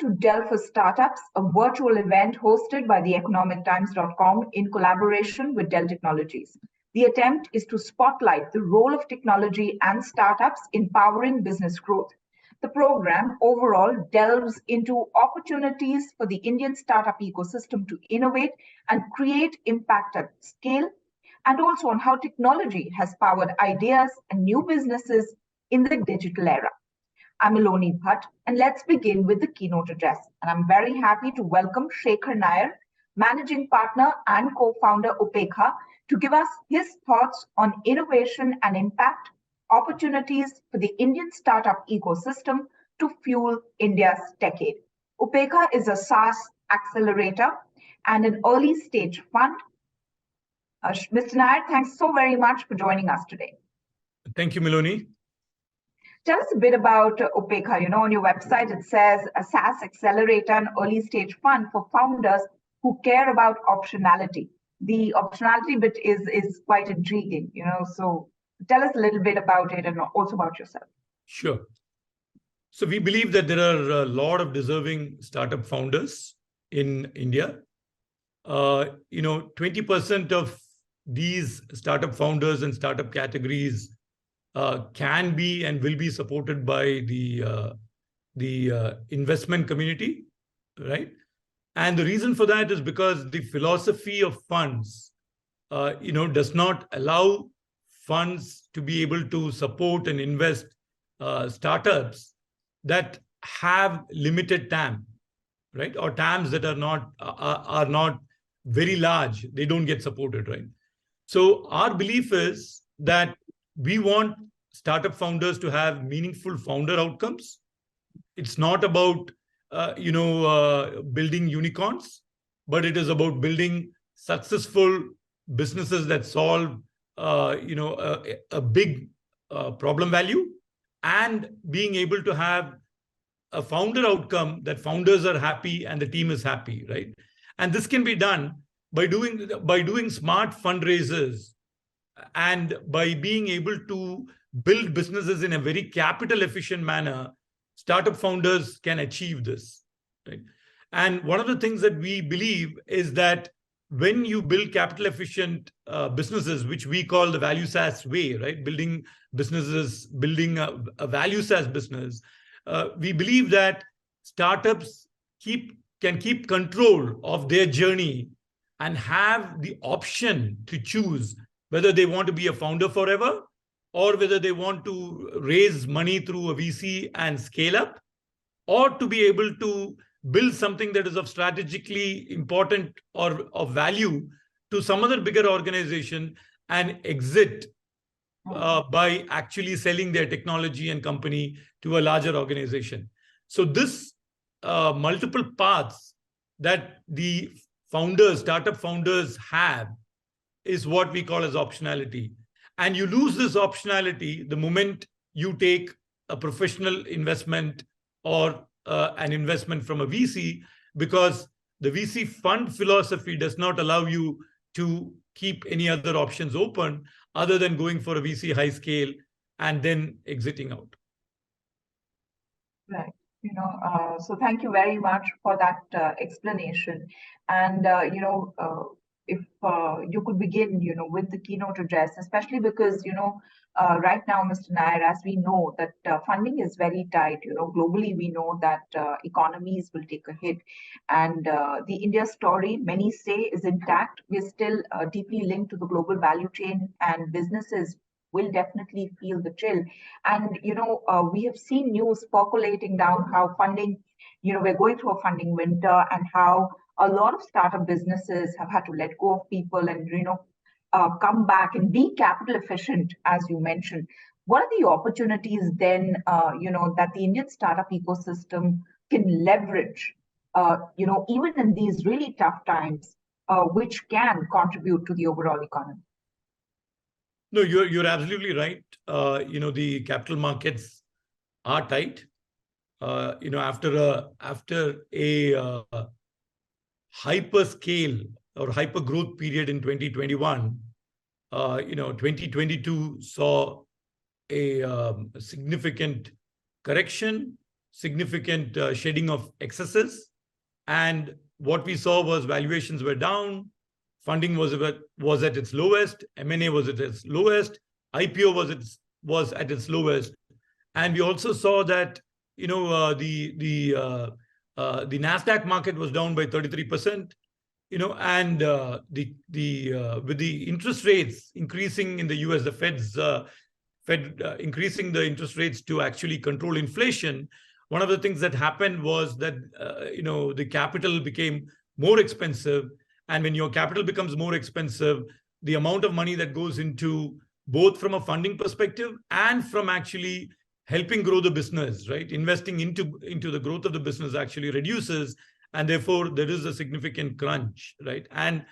to Dell for Startups, a virtual event hosted by the economictimes.com in collaboration with Dell Technologies. The attempt is to spotlight the role of technology and startups in powering business growth. The program overall delves into opportunities for the Indian startup ecosystem to innovate and create impact at scale, and also on how technology has powered ideas and new businesses in the digital era. I'm Iloni Bhatt, and let's begin with the keynote address. And I'm very happy to welcome Shekhar Nair, Managing Partner and Co-founder Upekha, to give us his thoughts on innovation and impact, opportunities for the Indian startup ecosystem to fuel India's decade. Upekha is a SaaS accelerator and an early stage fund. Mr. Nair, thanks so very much for joining us today. Thank you, Miloni. Tell us a bit about Upekha. On your website, it says a SaaS accelerator and early stage fund for founders who care about optionality. The optionality bit is quite intriguing, so tell us a little bit about it and also about yourself. Sure. So we believe that there are a lot of deserving startup founders in India. 20% of these startup founders and startup categories can be and will be supported by the investment community, right? And the reason for that is because the philosophy of funds, does not allow funds to be able to support and invest startups that have limited TAM, right? Or TAMs that are not very large. They don't get supported, right? So our belief is that we want startup founders to have meaningful founder outcomes. It's not about building unicorns, but it is about building successful businesses that solve a big problem value, and being able to have a founder outcome that founders are happy and the team is happy, right? And this can be done by doing smart fundraisers and by being able to build businesses in a very capital efficient manner. Startup founders can achieve this, right? And one of the things that we believe is that when you build capital efficient businesses, which we call the value SaaS way, right? Building a value SaaS business, we believe that startups can keep control of their journey and have the option to choose whether they want to be a founder forever or whether they want to raise money through a VC and scale up, or to be able to build something that is of strategically important or of value to some other bigger organization and exit by actually selling their technology and company to a larger organization. So this multiple paths that the startup founders have is what we call as optionality. And you lose this optionality the moment you take a professional investment or an investment from a VC, because the VC fund philosophy does not allow you to keep any other options open other than going for a VC high scale and then exiting out. Right. So thank you very much for that explanation. And, if you could begin, with the keynote address, especially because, right now, Mr. Nair, as we know that funding is very tight, globally, we know that economies will take a hit. And the India story, many say, is intact. We're still deeply linked to the global value chain, and businesses will definitely feel the chill. And, we have seen news percolating down how funding, we're going through a funding winter, and how a lot of startup businesses have had to let go of people and, come back and be capital efficient, as you mentioned. What are the opportunities then, that the Indian startup ecosystem can leverage, even in these really tough times, which can contribute to the overall economy? No, you're absolutely right. The capital markets are tight. After a hyper scale or hyper growth period in 2021, 2022 saw a significant correction, significant shedding of excesses. And what we saw was valuations were down, funding was at its lowest, M&A was at its lowest, IPO was at its lowest. And we also saw that the Nasdaq market was down by 33%. And with the interest rates increasing in the US, the Fed increasing the interest rates to actually control inflation. One of the things that happened was that the capital became more expensive, and when your capital becomes more expensive, the amount of money that goes into both from a funding perspective and from actually helping grow the business, right? Investing into the growth of the business actually reduces, and therefore there is a significant crunch, right? And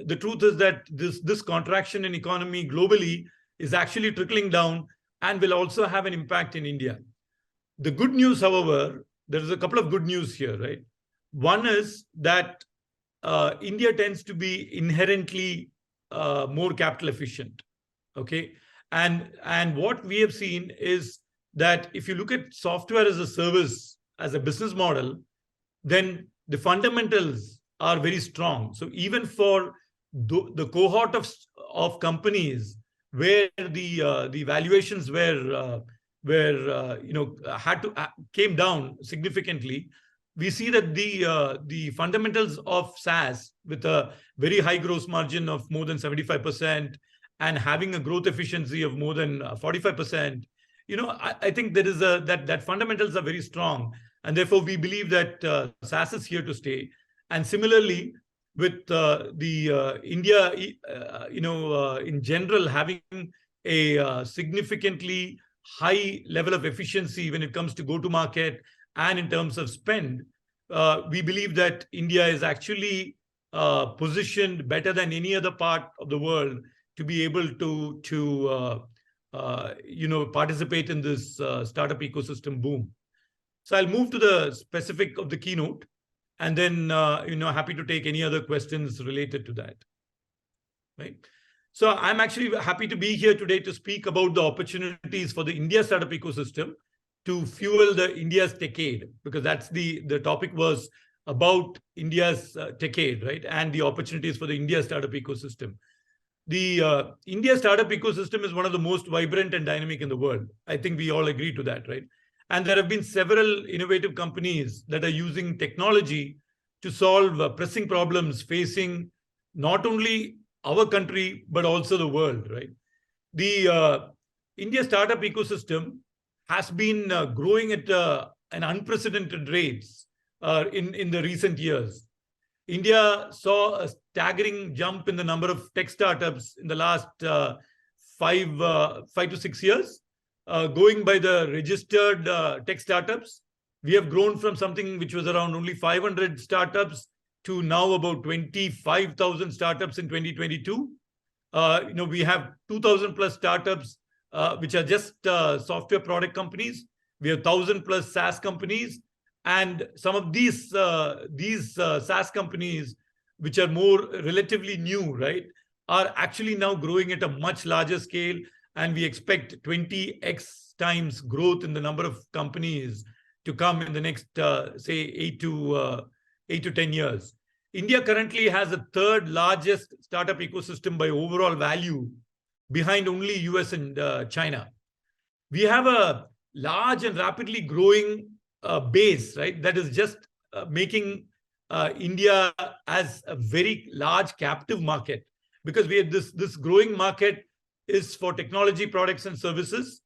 the truth is that this contraction in economy globally is actually trickling down and will also have an impact in India. The good news, however, there is a couple of good news here, right? One is that India tends to be inherently more capital efficient, okay? And what we have seen is that if you look at software as a service, as a business model, then the fundamentals are very strong. So even for the cohort of companies where the valuations came down significantly, we see that the fundamentals of SaaS, with a very high gross margin of more than 75% and having a growth efficiency of more than 45%, I think there is that fundamentals are very strong, and therefore we believe that SaaS is here to stay. And similarly, with India, in general, having a significantly high level of efficiency when it comes to go-to-market and in terms of spend, we believe that India is actually positioned better than any other part of the world to be able to participate in this startup ecosystem boom. So I'll move to the specific of the keynote, and then happy to take any other questions related to that. Right. So I'm actually happy to be here today to speak about the opportunities for the India startup ecosystem to fuel the India's decade, because that's the topic was about India's decade, right? And the opportunities for the India startup ecosystem. The India startup ecosystem is one of the most vibrant and dynamic in the world. I think we all agree to that, right? And there have been several innovative companies that are using technology to solve pressing problems facing not only our country, but also the world, right? The India startup ecosystem has been growing at an unprecedented rates in the recent years. India saw a staggering jump in the number of tech startups in the last 5 to 6 years. Going by the registered tech startups, we have grown from something which was around only 500 startups to now about 25,000 startups in 2022. We have 2,000 plus startups which are just software product companies. We have 1,000 plus SaaS companies, and some of these SaaS companies, which are more relatively new, right, are actually now growing at a much larger scale, and we expect 20x times growth in the number of companies to come in the next, say, 8 to 10 years. India currently has the third largest startup ecosystem by overall value, behind only US and China. We have a large and rapidly growing base, right, that is just making India as a very large captive market, because we have this growing market is for technology products and services.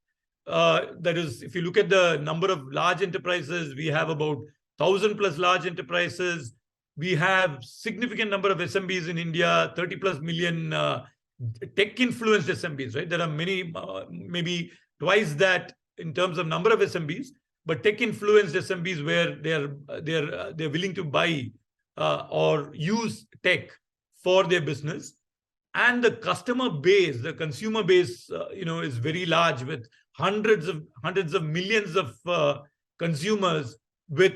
That is, if you look at the number of large enterprises, we have about 1,000 plus large enterprises. We have significant number of SMBs in India, 30 plus million tech-influenced SMBs, right? There are many, maybe twice that in terms of number of SMBs, but tech-influenced SMBs where they're willing to buy or use tech for their business. And the customer base, the consumer base, is very large, with hundreds of millions of consumers with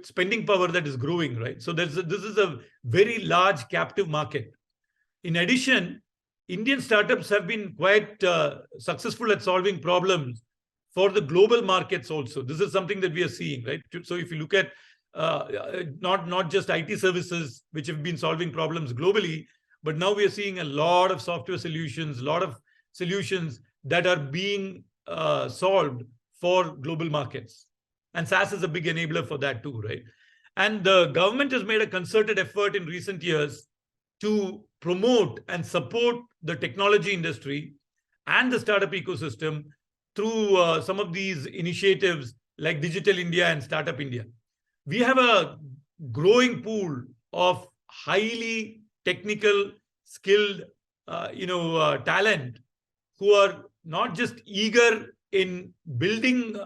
spending power that is growing, right? So this is a very large captive market. In addition, Indian startups have been quite successful at solving problems for the global markets also. This is something that we are seeing, right? So if you look at not just IT services, which have been solving problems globally, but now we are seeing a lot of software solutions, a lot of solutions that are being solved for global markets. And SaaS is a big enabler for that too, right? And the government has made a concerted effort in recent years to promote and support the technology industry and the startup ecosystem through some of these initiatives like Digital India and Startup India. We have a growing pool of highly technical, skilled, talent who are not just eager in building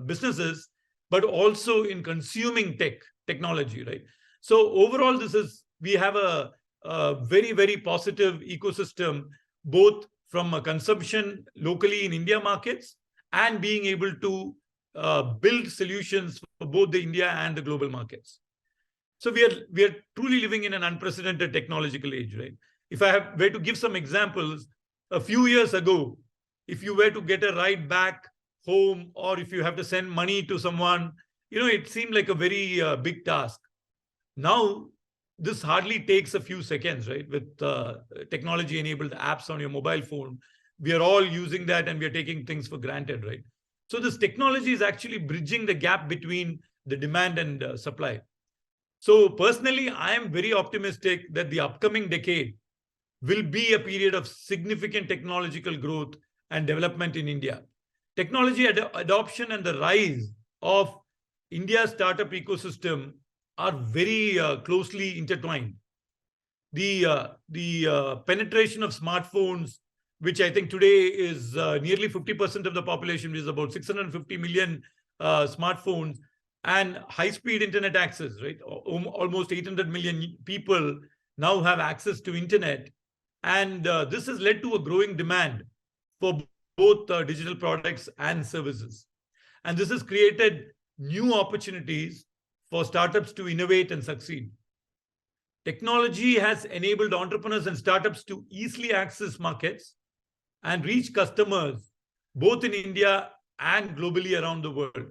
businesses, but also in consuming technology, right? So overall, we have a very, very positive ecosystem, both from a consumption locally in India markets and being able to build solutions for both the India and the global markets. So we are truly living in an unprecedented technological age, right? If I were to give some examples, a few years ago, if you were to get a ride back home, or if you have to send money to someone, it seemed like a very big task. Now, this hardly takes a few seconds, right? With technology-enabled apps on your mobile phone, we are all using that and we are taking things for granted, right? So this technology is actually bridging the gap between the demand and supply. So personally, I am very optimistic that the upcoming decade will be a period of significant technological growth and development in India. Technology adoption and the rise of India's startup ecosystem are very closely intertwined. The penetration of smartphones, which I think today is nearly 50% of the population, which is about 650 million smartphones, and high-speed internet access, right? Almost 800 million people now have access to internet. And this has led to a growing demand for both digital products and services. And this has created new opportunities for startups to innovate and succeed. Technology has enabled entrepreneurs and startups to easily access markets and reach customers both in India and globally around the world.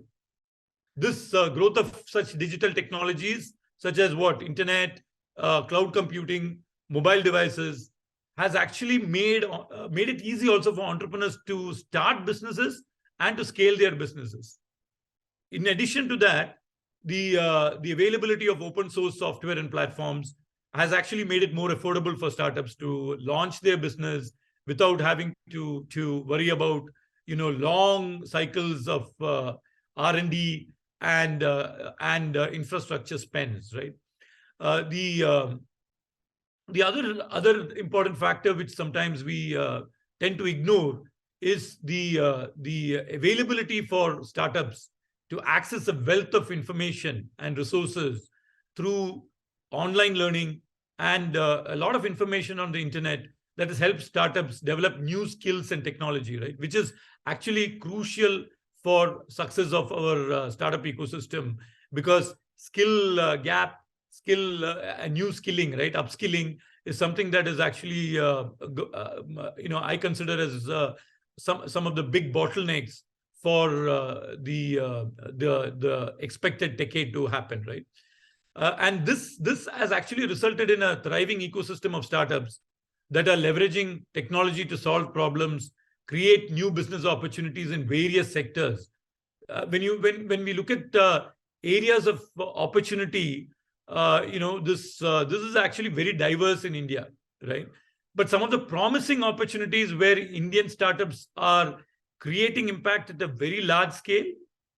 This growth of such digital technologies, such as internet, cloud computing, mobile devices, has actually made it easy also for entrepreneurs to start businesses and to scale their businesses. In addition to that, the availability of open source software and platforms has actually made it more affordable for startups to launch their business without having to worry about long cycles of R&D and infrastructure spends, right? The other important factor which sometimes we tend to ignore is the availability for startups to access a wealth of information and resources through online learning and a lot of information on the internet that has helped startups develop new skills and technology, right? Which is actually crucial for success of our startup ecosystem, because new skilling, right? Upskilling is something that is actually, I consider as some of the big bottlenecks for the expected decade to happen, right? And this has actually resulted in a thriving ecosystem of startups that are leveraging technology to solve problems, create new business opportunities in various sectors. When we look at areas of opportunity, this is actually very diverse in India, right? But some of the promising opportunities where Indian startups are creating impact at a very large scale,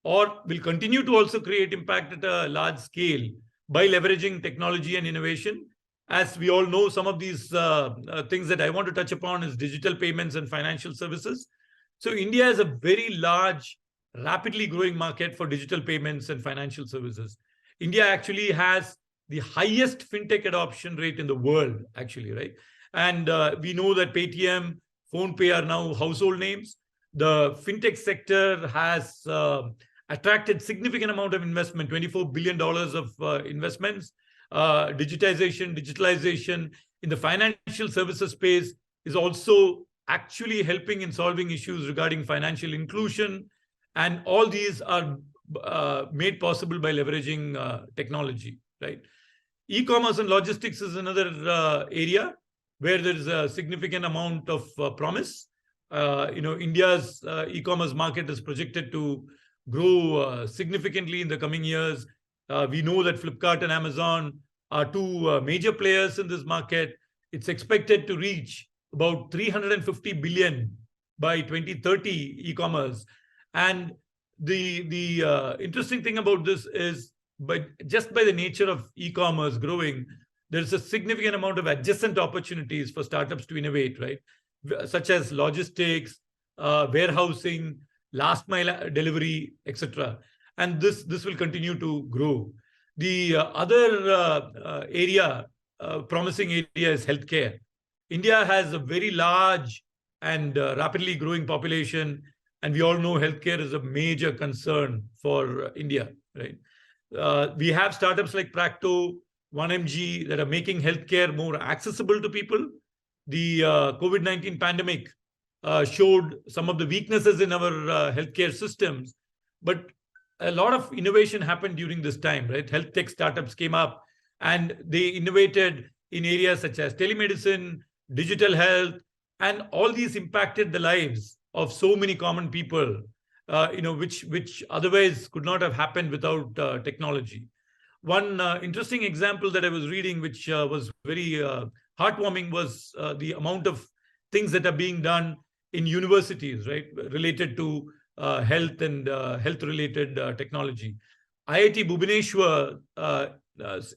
or will continue to also create impact at a large scale by leveraging technology and innovation. As we all know, some of these things that I want to touch upon is digital payments and financial services. So India is a very large, rapidly growing market for digital payments and financial services. India actually has the highest fintech adoption rate in the world, actually, right? And we know that Paytm, PhonePe are now household names. The fintech sector has attracted significant amount of investment, $24 billion of investments. Digitalization in the financial services space is also actually helping in solving issues regarding financial inclusion. And all these are made possible by leveraging technology, right? E-commerce and logistics is another area where there is a significant amount of promise. India's e-commerce market is projected to grow significantly in the coming years. We know that Flipkart and Amazon are two major players in this market. It's expected to reach about 350 billion by 2030 e-commerce. And the interesting thing about this is, but just by the nature of e-commerce growing, there's a significant amount of adjacent opportunities for startups to innovate, right? Such as logistics, warehousing, last mile delivery, etc. And this will continue to grow. The other promising area is healthcare. India has a very large and rapidly growing population, and we all know healthcare is a major concern for India, right? We have startups like Practo, 1MG that are making healthcare more accessible to people. The COVID-19 pandemic showed some of the weaknesses in our healthcare systems, but a lot of innovation happened during this time, right? Health tech startups came up and they innovated in areas such as telemedicine, digital health, and all these impacted the lives of so many common people, which otherwise could not have happened without technology. One interesting example that I was reading, which was very heartwarming, was the amount of things that are being done in universities, right, related to health and health-related technology. IIT Bhubaneswar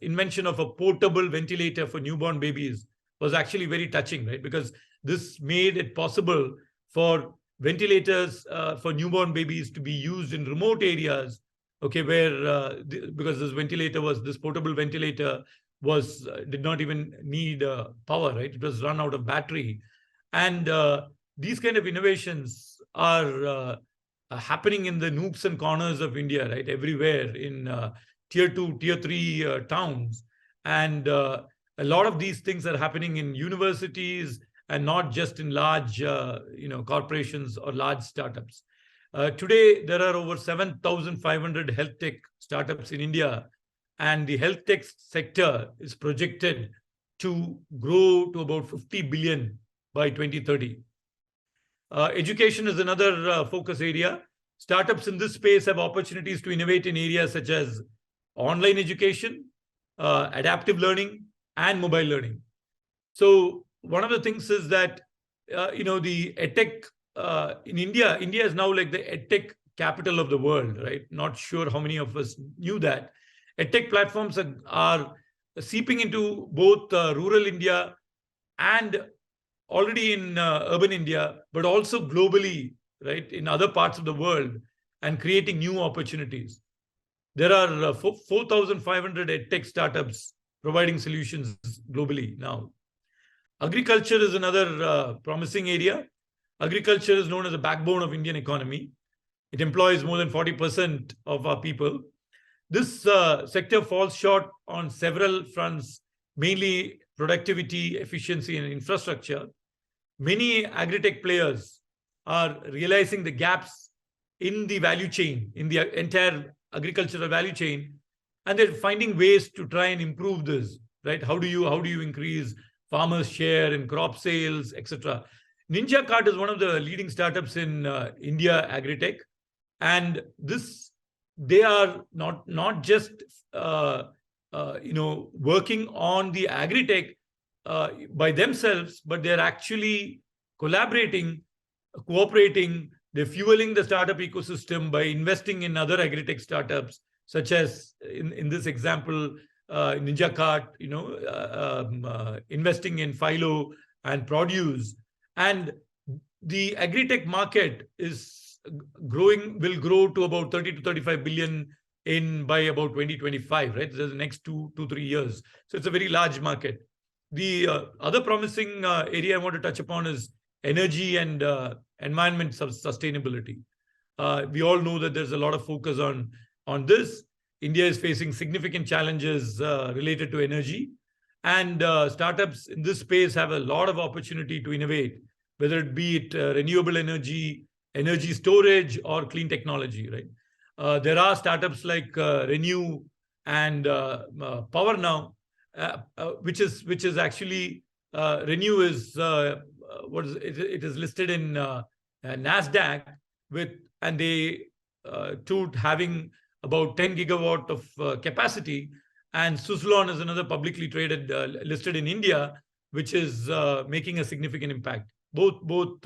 invention of a portable ventilator for newborn babies was actually very touching, right? Because this made it possible for ventilators for newborn babies to be used in remote areas, okay, where because this portable ventilator did not even need power, right? It was run out of battery. And these kind of innovations are happening in the nooks and corners of India, right? Everywhere in tier 2, tier 3 towns. And a lot of these things are happening in universities and not just in large corporations or large startups. Today, there are over 7,500 health tech startups in India, and the health tech sector is projected to grow to about 50 billion by 2030. Education is another focus area. Startups in this space have opportunities to innovate in areas such as online education, adaptive learning, and mobile learning. So one of the things is that, the edtech in India is now like the edtech capital of the world, right? Not sure how many of us knew that. Edtech platforms are seeping into both rural India and already in urban India, but also globally, right, in other parts of the world, and creating new opportunities. There are 4,500 edtech startups providing solutions globally now. Agriculture is another promising area. Agriculture is known as the backbone of Indian economy. It employs more than 40% of our people. This sector falls short on several fronts, mainly productivity, efficiency, and infrastructure. Many agri-tech players are realizing the gaps in the value chain, in the entire agricultural value chain, and they're finding ways to try and improve this, right? How do you increase farmers' share in crop sales, etc.? Ninja Cart is one of the leading startups in India agri-tech, and they are not just working on the agri-tech by themselves, but they're actually cooperating. They're fueling the startup ecosystem by investing in other agri-tech startups, such as in this example, Ninja Cart, investing in Philo and Produce. And the agri-tech market is will grow to about 30 to 35 billion by about 2025, right? There's the next 2-3 years. So it's a very large market. The other promising area I want to touch upon is energy and environment sustainability. We all know that there's a lot of focus on this. India is facing significant challenges related to energy, and startups in this space have a lot of opportunity to innovate whether it be it renewable energy, energy storage, or clean technology, right? There are startups like Renew and Power Now, which is actually Renew is what is it, it is listed in Nasdaq with, and they to having about 10 gigawatt of capacity, and Suzlon is another publicly traded listed in India, which is making a significant impact. Both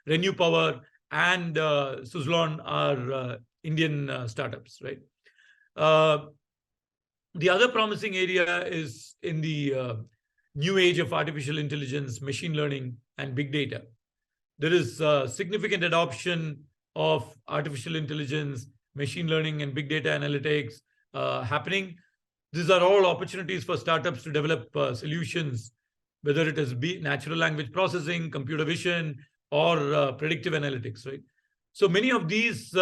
Renew Power and Suzlon are Indian startups, right? The other promising area is in the new age of artificial intelligence, machine learning, and big data. There is significant adoption of artificial intelligence, machine learning, and big data analytics happening. These are all opportunities for startups to develop solutions, whether it is natural language processing, computer vision, or predictive analytics, right? So many of these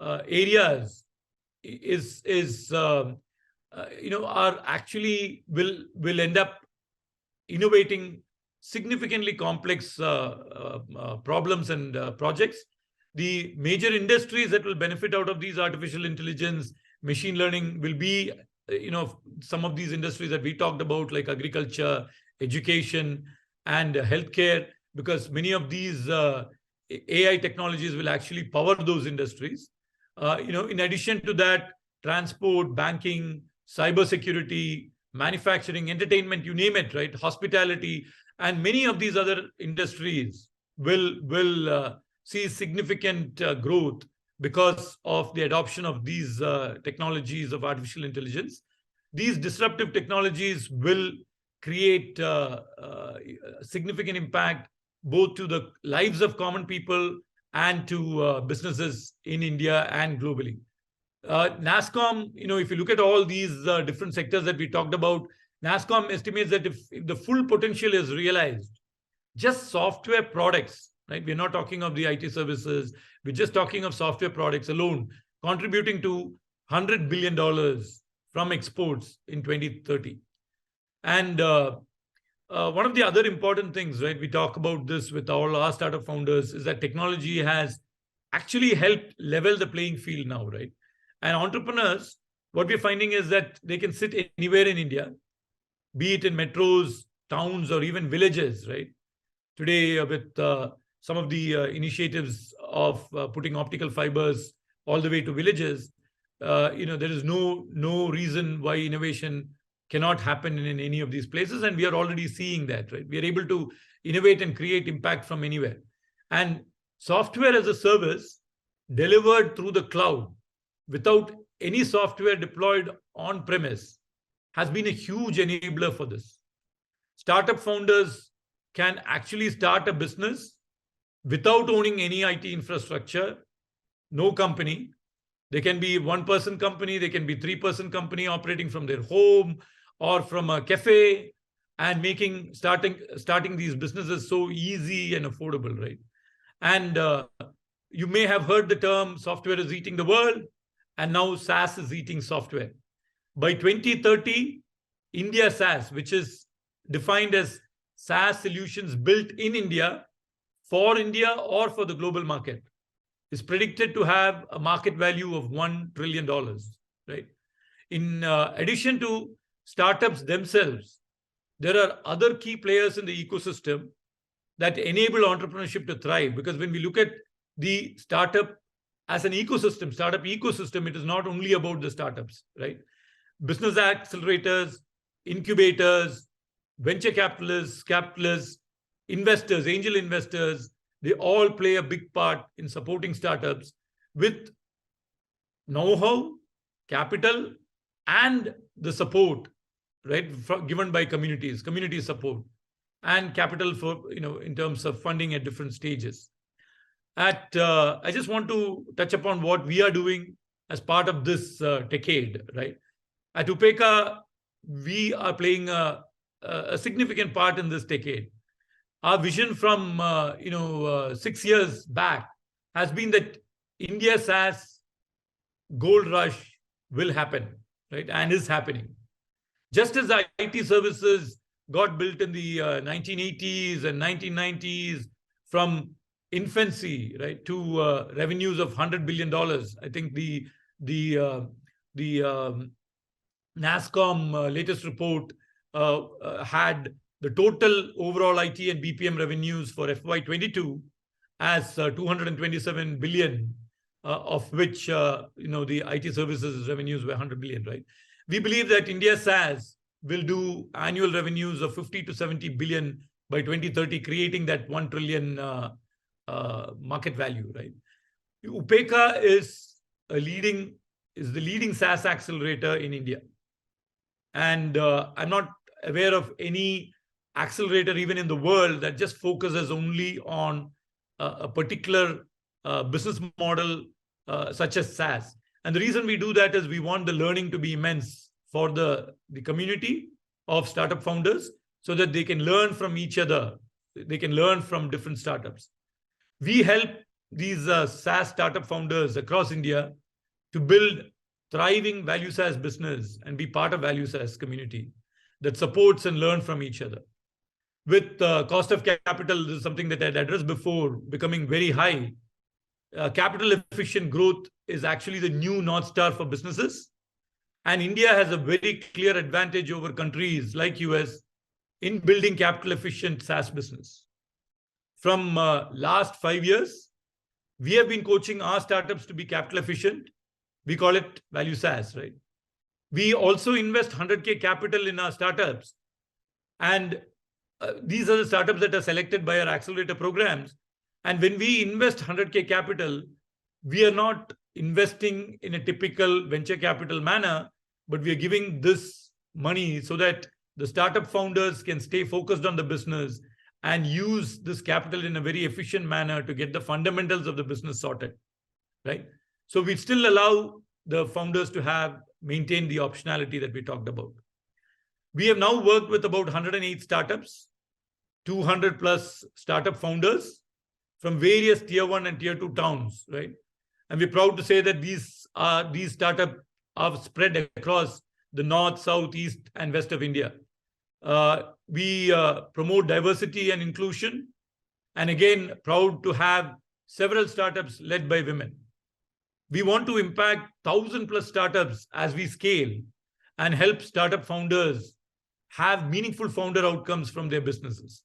areas are actually will end up innovating significantly complex problems and projects. The major industries that will benefit out of these artificial intelligence, machine learning will be, some of these industries that we talked about, like agriculture, education, and healthcare, because many of these AI technologies will actually power those industries. In addition to that, transport, banking, cybersecurity, manufacturing, entertainment, you name it, right? Hospitality, and many of these other industries will see significant growth because of the adoption of these technologies of artificial intelligence. These disruptive technologies will create significant impact both to the lives of common people and to businesses in India and globally. NASSCOM, if you look at all these different sectors that we talked about, NASSCOM estimates that if the full potential is realized, just software products, right? We're not talking of the IT services. We're just talking of software products alone, contributing to $100 billion from exports in 2030. And one of the other important things, right, we talk about this with all our startup founders, is that technology has actually helped level the playing field now, right? And entrepreneurs, what we're finding is that they can sit anywhere in India, be it in metros, towns, or even villages, right? Today, with some of the initiatives of putting optical fibers all the way to villages, there is no reason why innovation cannot happen in any of these places. And we are already seeing that, right? We are able to innovate and create impact from anywhere. And software as a service delivered through the cloud without any software deployed on premise has been a huge enabler for this. Startup founders can actually start a business without owning any IT infrastructure, no company. They can be one-person company, they can be three-person company operating from their home or from a cafe, and starting these businesses so easy and affordable, right? And you may have heard the term software is eating the world, and now SaaS is eating software. By 2030, India SaaS, which is defined as SaaS solutions built in India for India or for the global market, is predicted to have a market value of $1 trillion, right? In addition to startups themselves, there are other key players in the ecosystem that enable entrepreneurship to thrive. Because when we look at the startup as an ecosystem, startup ecosystem, it is not only about the startups, right? Business accelerators, incubators, venture capitalists, investors, angel investors, they all play a big part in supporting startups with know-how, capital, and the support, right, given by community support, and capital for, in terms of funding at different stages. I just want to touch upon what we are doing as part of this decade, right? At Upeka, we are playing a significant part in this decade. Our vision from 6 years back has been that India SaaS gold rush will happen, right, and is happening. Just as IT services got built in the 1980s and 1990s, from infancy, right, to revenues of $100 billion. I think the NASSCOM latest report had the total overall IT and BPM revenues for FY22 as 227 billion, of which the IT services revenues were 100 billion, right? We believe that India SaaS will do annual revenues of 50 to 70 billion by 2030, creating that 1 trillion market value, right? Upeka is the leading SaaS accelerator in India. And I'm not aware of any accelerator even in the world that just focuses only on a particular business model such as SaaS. And the reason we do that is we want the learning to be immense for the community of startup founders so that they can learn from each other. They can learn from different startups. We help these SaaS startup founders across India to build thriving value SaaS business and be part of value SaaS community that supports and learn from each other. With cost of capital, this is something that I had addressed before, becoming very high. Capital efficient growth is actually the new North Star for businesses. And India has a very clear advantage over countries like US in building capital efficient SaaS business. From last 5 years, we have been coaching our startups to be capital efficient. We call it value SaaS, right? We also invest 100K capital in our startups. And these are the startups that are selected by our accelerator programs. And when we invest 100K capital, we are not investing in a typical venture capital manner, but we are giving this money so that the startup founders can stay focused on the business and use this capital in a very efficient manner to get the fundamentals of the business sorted, right? So we still allow the founders to maintain the optionality that we talked about. We have now worked with about 108 startups, 200 plus startup founders from various tier 1 and tier 2 towns, right? And we're proud to say that these startups are spread across the north, south, east, and west of India. We promote diversity and inclusion. And again, proud to have several startups led by women. We want to impact 1,000 plus startups as we scale and help startup founders have meaningful founder outcomes from their businesses.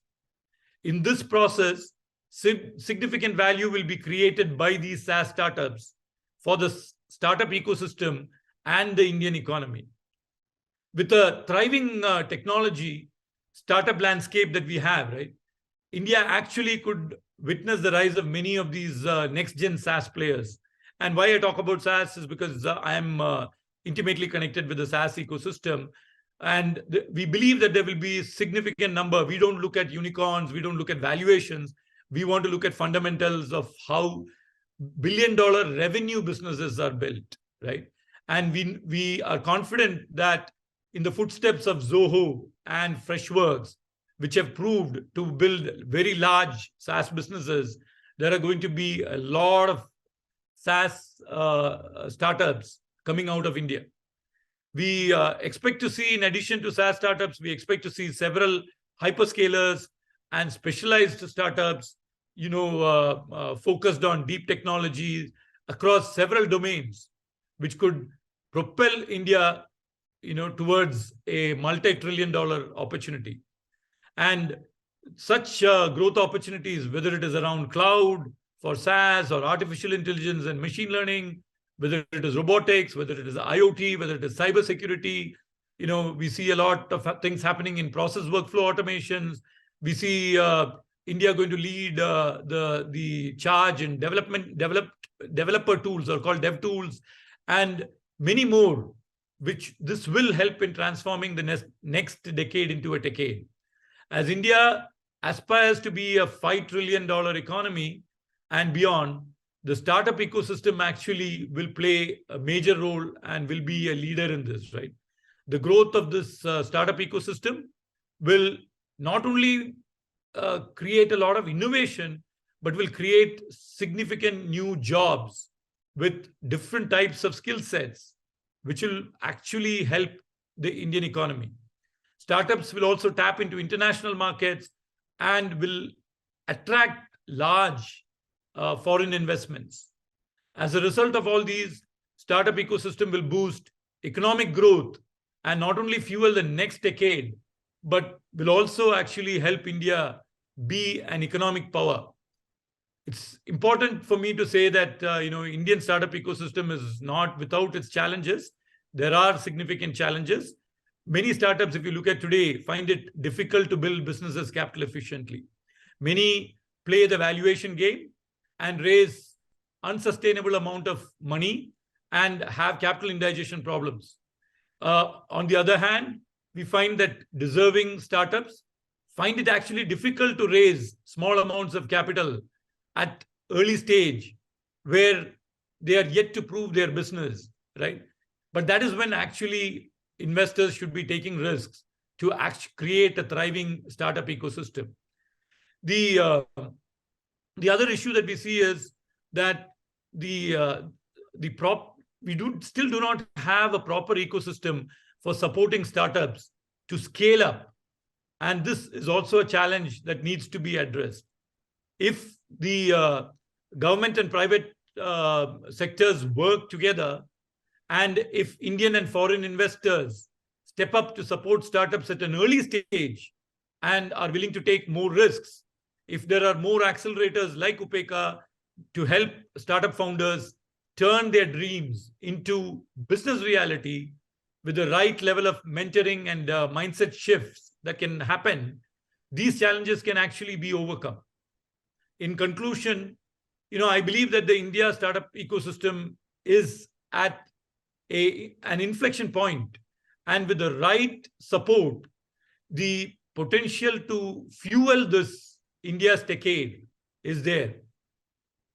In this process, significant value will be created by these SaaS startups for the startup ecosystem and the Indian economy. With a thriving technology startup landscape that we have, right? India actually could witness the rise of many of these next-gen SaaS players. And why I talk about SaaS is because I am intimately connected with the SaaS ecosystem. And we believe that there will be a significant number. We don't look at unicorns. We don't look at valuations. We want to look at fundamentals of how billion-dollar revenue businesses are built, right? And we are confident that in the footsteps of Zoho and Freshworks, which have proved to build very large SaaS businesses, there are going to be a lot of SaaS startups coming out of India. We expect to see, in addition to SaaS startups, we expect to see several hyperscalers and specialized startups, focused on deep technology across several domains, which could propel India, towards a multi-trillion-dollar opportunity. And such growth opportunities, whether it is around cloud for SaaS or artificial intelligence and machine learning, whether it is robotics, whether it is IoT, whether it is cybersecurity, we see a lot of things happening in process workflow automations. We see India going to lead the charge in developer tools, or called dev tools, and many more, which this will help in transforming the next decade into a decade. As India aspires to be a $5 trillion economy and beyond, the startup ecosystem actually will play a major role and will be a leader in this, right? The growth of this startup ecosystem will not only create a lot of innovation, but will create significant new jobs with different types of skill sets, which will actually help the Indian economy. Startups will also tap into international markets and will attract large foreign investments. As a result of all these, startup ecosystem will boost economic growth and not only fuel the next decade, but will also actually help India be an economic power. It's important for me to say that Indian startup ecosystem is not without its challenges. There are significant challenges. Many startups, if you look at today, find it difficult to build businesses capital efficiently. Many play the valuation game and raise unsustainable amount of money and have capital indigestion problems. On the other hand, we find that deserving startups find it actually difficult to raise small amounts of capital at early stage where they are yet to prove their business, right? But that is when actually investors should be taking risks to actually create a thriving startup ecosystem. The other issue that we see is that we still do not have a proper ecosystem for supporting startups to scale up. And this is also a challenge that needs to be addressed. If the government and private sectors work together, and if Indian and foreign investors step up to support startups at an early stage and are willing to take more risks, if there are more accelerators like UPECA to help startup founders turn their dreams into business reality with the right level of mentoring and mindset shifts that can happen, these challenges can actually be overcome. In conclusion, I believe that the India startup ecosystem is at an inflection point, and with the right support, the potential to fuel this India's decade is there.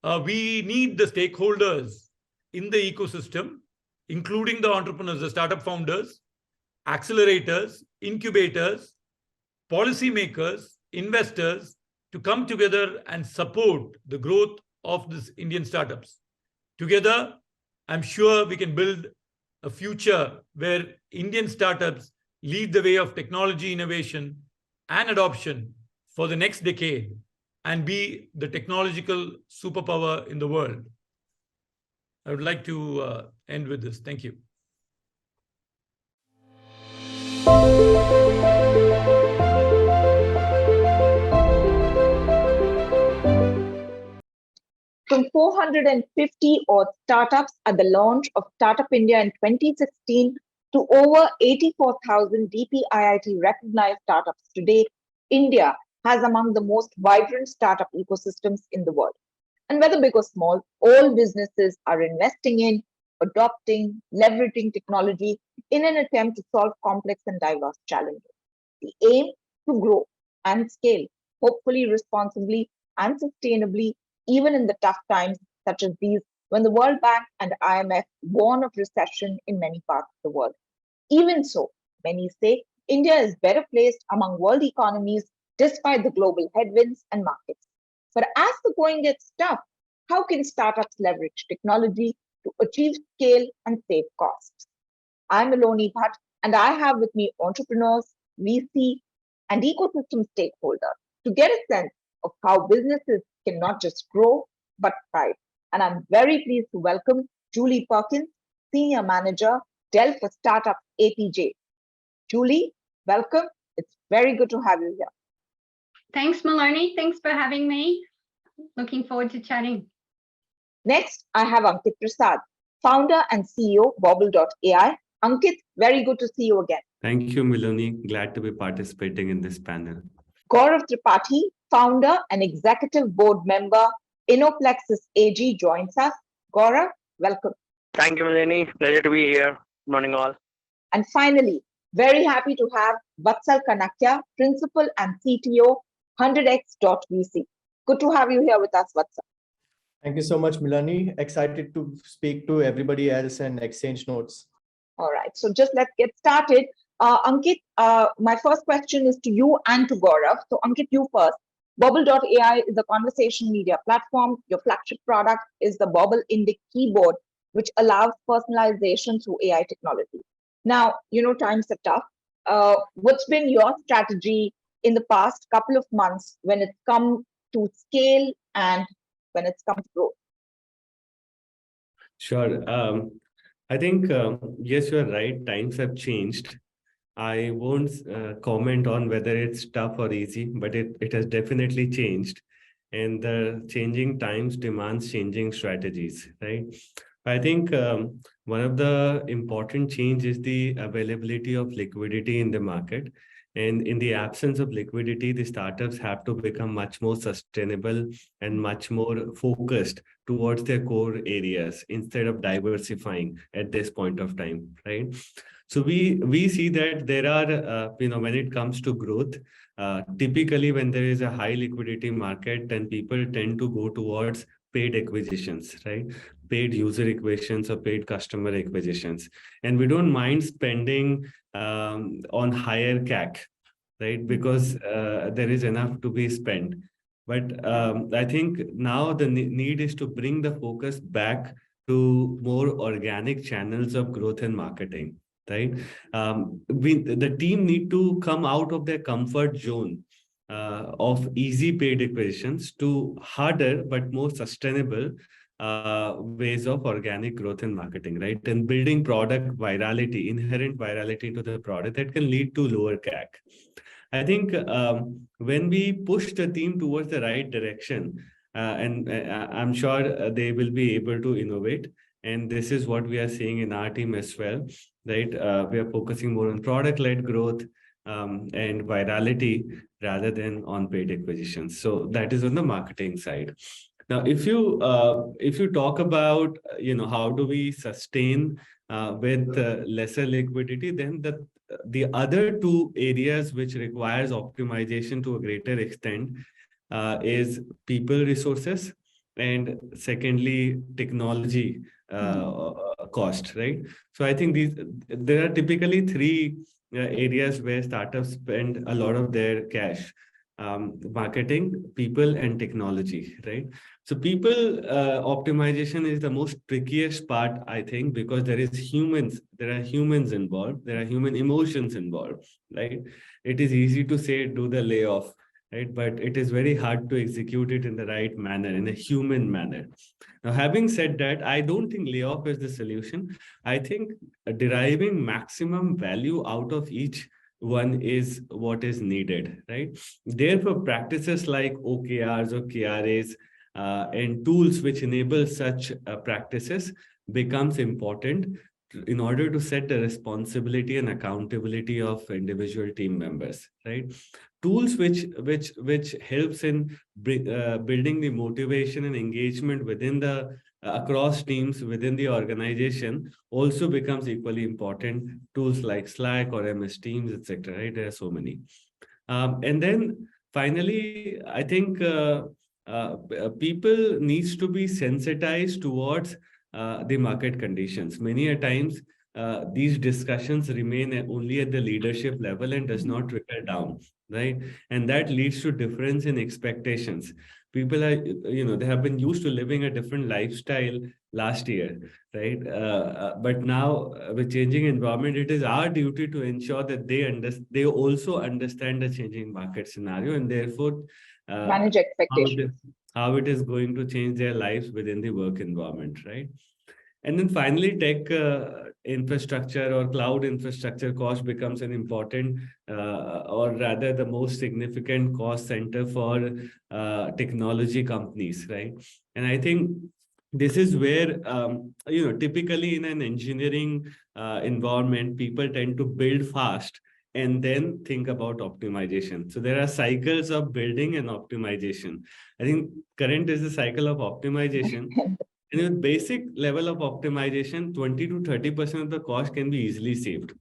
We need the stakeholders in the ecosystem, including the entrepreneurs, the startup founders, accelerators, incubators, policymakers, investors, to come together and support the growth of these Indian startups. Together, I'm sure we can build a future where Indian startups lead the way of technology innovation and adoption for the next decade and be the technological superpower in the world. I would like to end with this. Thank you. From 450 odd startups at the launch of Startup India in 2016 to over 84,000 DPIIT recognized startups today, India has among the most vibrant startup ecosystems in the world. And whether big or small, all businesses are investing in, adopting, leveraging technology in an attempt to solve complex and diverse challenges. The aim to grow and scale, hopefully responsibly and sustainably, even in the tough times such as these, when the World Bank and IMF warn of recession in many parts of the world. Even so, many say India is better placed among world economies despite the global headwinds and markets. But as the going gets tough, how can startups leverage technology to achieve scale and save costs? I'm Maloni Bhatt, and I have with me entrepreneurs, VC, and ecosystem stakeholders to get a sense of how businesses can not just grow, but thrive. And I'm very pleased to welcome Julie Perkins, Senior Manager, Dell for Startups APJ. Julie, welcome. It's very good to have you here. Thanks, Maloni. Thanks for having me. Looking forward to chatting. Next, I have Ankit Prasad, Founder and CEO, Bobble.ai. Ankit, very good to see you again. Thank you, Maloni. Glad to be participating in this panel. Gaurav Tripathi, Founder and Executive Board Member, InnoPlexus AG joins us. Gaurav, welcome. Thank you, Malini. Pleasure to be here. Good morning, all. And finally, very happy to have Vatsal Kanakya, Principal and CTO, 100x.vc. Good to have you here with us, Vatsal. Thank you so much, Milani. Excited to speak to everybody else and exchange notes. All right, so just let's get started. Ankit, my first question is to you and to Gaurav. So Ankit, you first. Bobble.ai is a conversation media platform. Your flagship product is the Bobble Indic keyboard, which allows personalization through AI technology. Now, times are tough. What's been your strategy in the past couple of months when it's come to scale and when it comes to growth? Sure. I think, yes, you're right. Times have changed. I won't comment on whether it's tough or easy, but it has definitely changed. And the changing times demands changing strategies, right? I think one of the important change is the availability of liquidity in the market. And in the absence of liquidity, the startups have to become much more sustainable and much more focused towards their core areas instead of diversifying at this point of time, right? So we see that there are, when it comes to growth, typically when there is a high liquidity market, then people tend to go towards paid acquisitions, right? Paid user acquisitions or paid customer acquisitions. And we don't mind spending on higher CAC, right? Because there is enough to be spent. But I think now the need is to bring the focus back to more organic channels of growth and marketing, right? The team need to come out of their comfort zone of easy paid acquisitions to harder but more sustainable ways of organic growth and marketing, right? And building product virality, inherent virality into the product that can lead to lower CAC. I think when we push the team towards the right direction, and I'm sure they will be able to innovate. And this is what we are seeing in our team as well, right? We are focusing more on product-led growth and virality rather than on paid acquisitions. So that is on the marketing side. Now, if you talk about how do we sustain with lesser liquidity, then the other two areas which requires optimization to a greater extent is people resources and secondly technology cost, right? So I think there are typically three areas where startups spend a lot of their cash: marketing, people, and technology, right? So people optimization is the most trickiest part, I think, because there are humans involved, there are human emotions involved, right? It is easy to say do the layoff, right? But it is very hard to execute it in the right manner, in a human manner. Now, having said that, I don't think layoff is the solution. I think deriving maximum value out of each one is what is needed, right? Therefore, practices like OKRs or KRAs and tools which enable such practices becomes important in order to set the responsibility and accountability of individual team members, right? Tools which helps in building the motivation and engagement within the across teams within the organization also becomes equally important. Tools like Slack or MS Teams, etc. Right? There are so many. And then finally, I think people needs to be sensitized towards the market conditions. Many a times, these discussions remain only at the leadership level and does not trickle down, right? And that leads to difference in expectations. People are, they have been used to living a different lifestyle last year, right? But now with changing environment, it is our duty to ensure that they also understand the changing market scenario and therefore Manage expectations. How it is going to change their lives within the work environment, right? And then finally, tech infrastructure or cloud infrastructure cost becomes an important, or rather the most significant cost center for technology companies, right? And I think this is where, typically in an engineering environment, people tend to build fast and then think about optimization. So there are cycles of building and optimization. I think current is the cycle of optimization. And with basic level of optimization, 20 to 30% of the cost can be easily saved.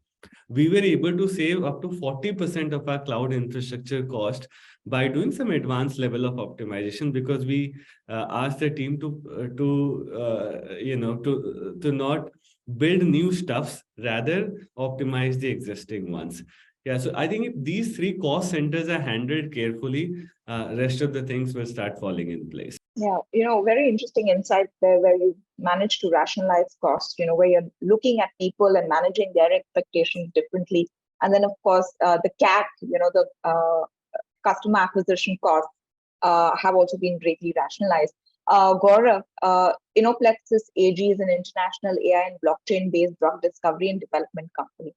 We were able to save up to 40% of our cloud infrastructure cost by doing some advanced level of optimization because we asked the team to not build new stuffs, rather optimize the existing ones. Yeah, so I think if these three cost centers are handled carefully, rest of the things will start falling in place. Yeah, very interesting insight there where you manage to rationalize costs, where you're looking at people and managing their expectations differently. And then, of course, the CAC, the customer acquisition cost, have also been greatly rationalized. Gaurav, Innoplexis AG is an international AI and blockchain-based drug discovery and development company.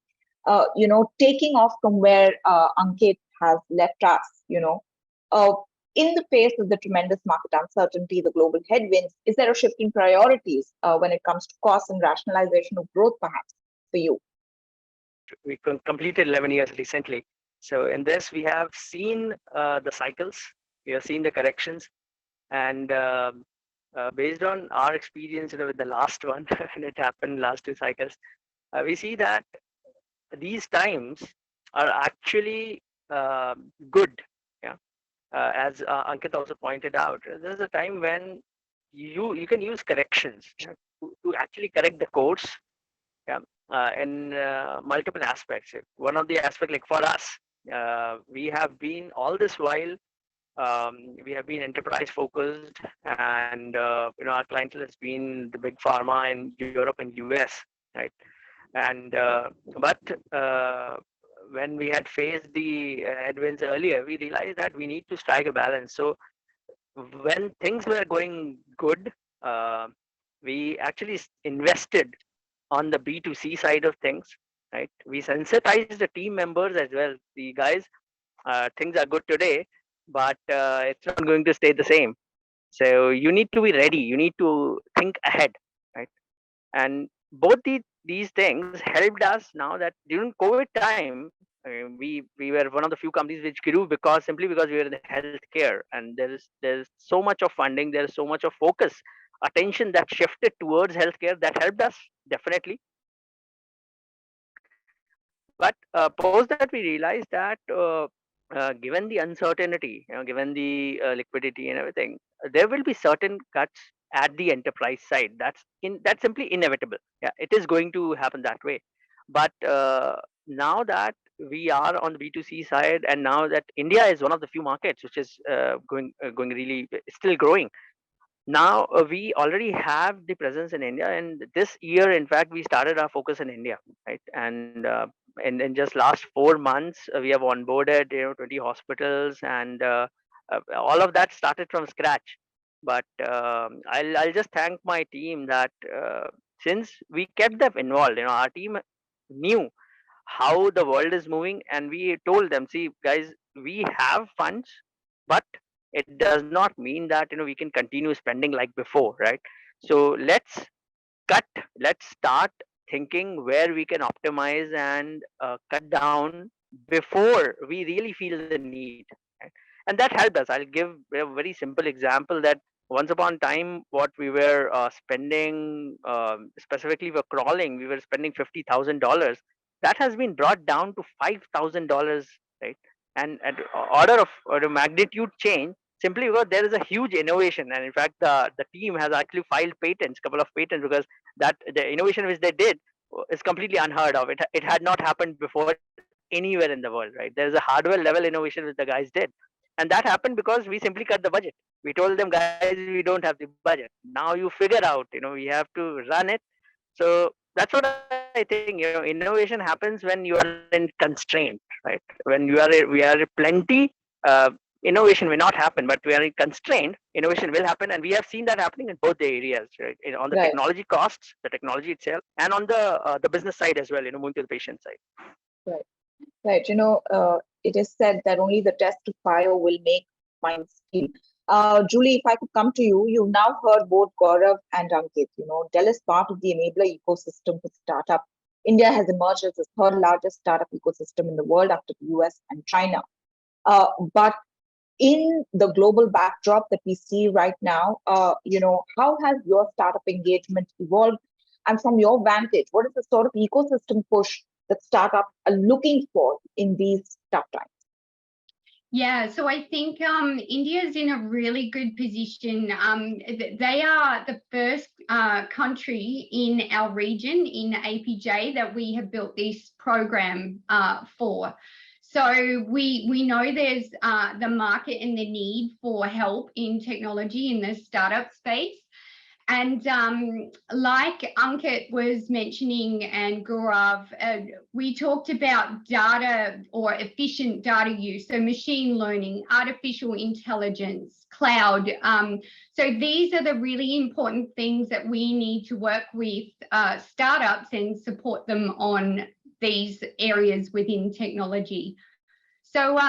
Taking off from where Ankit has left us, in the face of the tremendous market uncertainty, the global headwinds, is there a shift in priorities when it comes to cost and rationalization of growth, perhaps, for you? We completed 11 years recently. So in this, we have seen the cycles, we have seen the corrections, and based on our experience with the last one, and it happened last 2 cycles, we see that these times are actually good. Yeah, as Ankit also pointed out, there's a time when you can use corrections to actually correct the course. Yeah, in multiple aspects. One of the aspects, like for us, we have been all this while. We have been enterprise focused, and our clientele has been the big pharma in Europe and US, right? And but when we had faced the headwinds earlier, we realized that we need to strike a balance. So when things were going good, we actually invested on the B2C side of things, right? We sensitized the team members as well. The guys, things are good today, but it's not going to stay the same. So you need to be ready. You need to think ahead, right? And both these things helped us now that during COVID time, we were one of the few companies which grew simply because we were in the healthcare, and there's so much of funding, there's so much of focus, attention that shifted towards healthcare that helped us definitely. But post that, we realized that given the uncertainty, given the liquidity and everything, there will be certain cuts at the enterprise side. That's simply inevitable. Yeah, it is going to happen that way. But now that we are on the B2C side, and now that India is one of the few markets which is going really still growing. Now we already have the presence in India, and this year, in fact, we started our focus in India, right? And in just last 4 months, we have onboarded 20 hospitals, and all of that started from scratch. But I'll just thank my team that since we kept them involved, our team knew how the world is moving, and we told them, see guys, we have funds, but it does not mean that we can continue spending like before, right? So let's start thinking where we can optimize and cut down before we really feel the need, right? And that helped us. I'll give a very simple example that once upon a time, what we were spending specifically for crawling, we were spending $50,000. That has been brought down to $5,000, right? And at order of magnitude change, simply because there is a huge innovation, and in fact the team has actually filed couple of patents, because that the innovation which they did is completely unheard of. It had not happened before anywhere in the world, right? There's a hardware level innovation which the guys did, and that happened because we simply cut the budget. We told them, guys, we don't have the budget, now you figure out, we have to run it. So that's what I think. Innovation happens when you are in constraint, right? When we are plenty, innovation may not happen, but we are in constraint, innovation will happen, and we have seen that happening in both the areas, right? On the Right. technology costs, the technology itself, and on the business side as well, moving to the patient side. Right. It is said that only the test of fire will make minds steel. Julie, if I could come to you, you've now heard both Gaurav and Ankit. Dell is part of the enabler ecosystem for startup. India has emerged as the third largest startup ecosystem in the world after the US and China. But in the global backdrop that we see right now, how has your startup engagement evolved? And from your vantage, what is the sort of ecosystem push that startups are looking for in these tough times? Yeah, so I think India is in a really good position. They are the first country in our region, in APJ, that we have built this program for. So we know there's the market and the need for help in technology in the startup space. And like Ankit was mentioning and Gaurav, we talked about data or efficient data use, so machine learning, artificial intelligence, cloud. So these are the really important things that we need to work with startups and support them on these areas within technology. So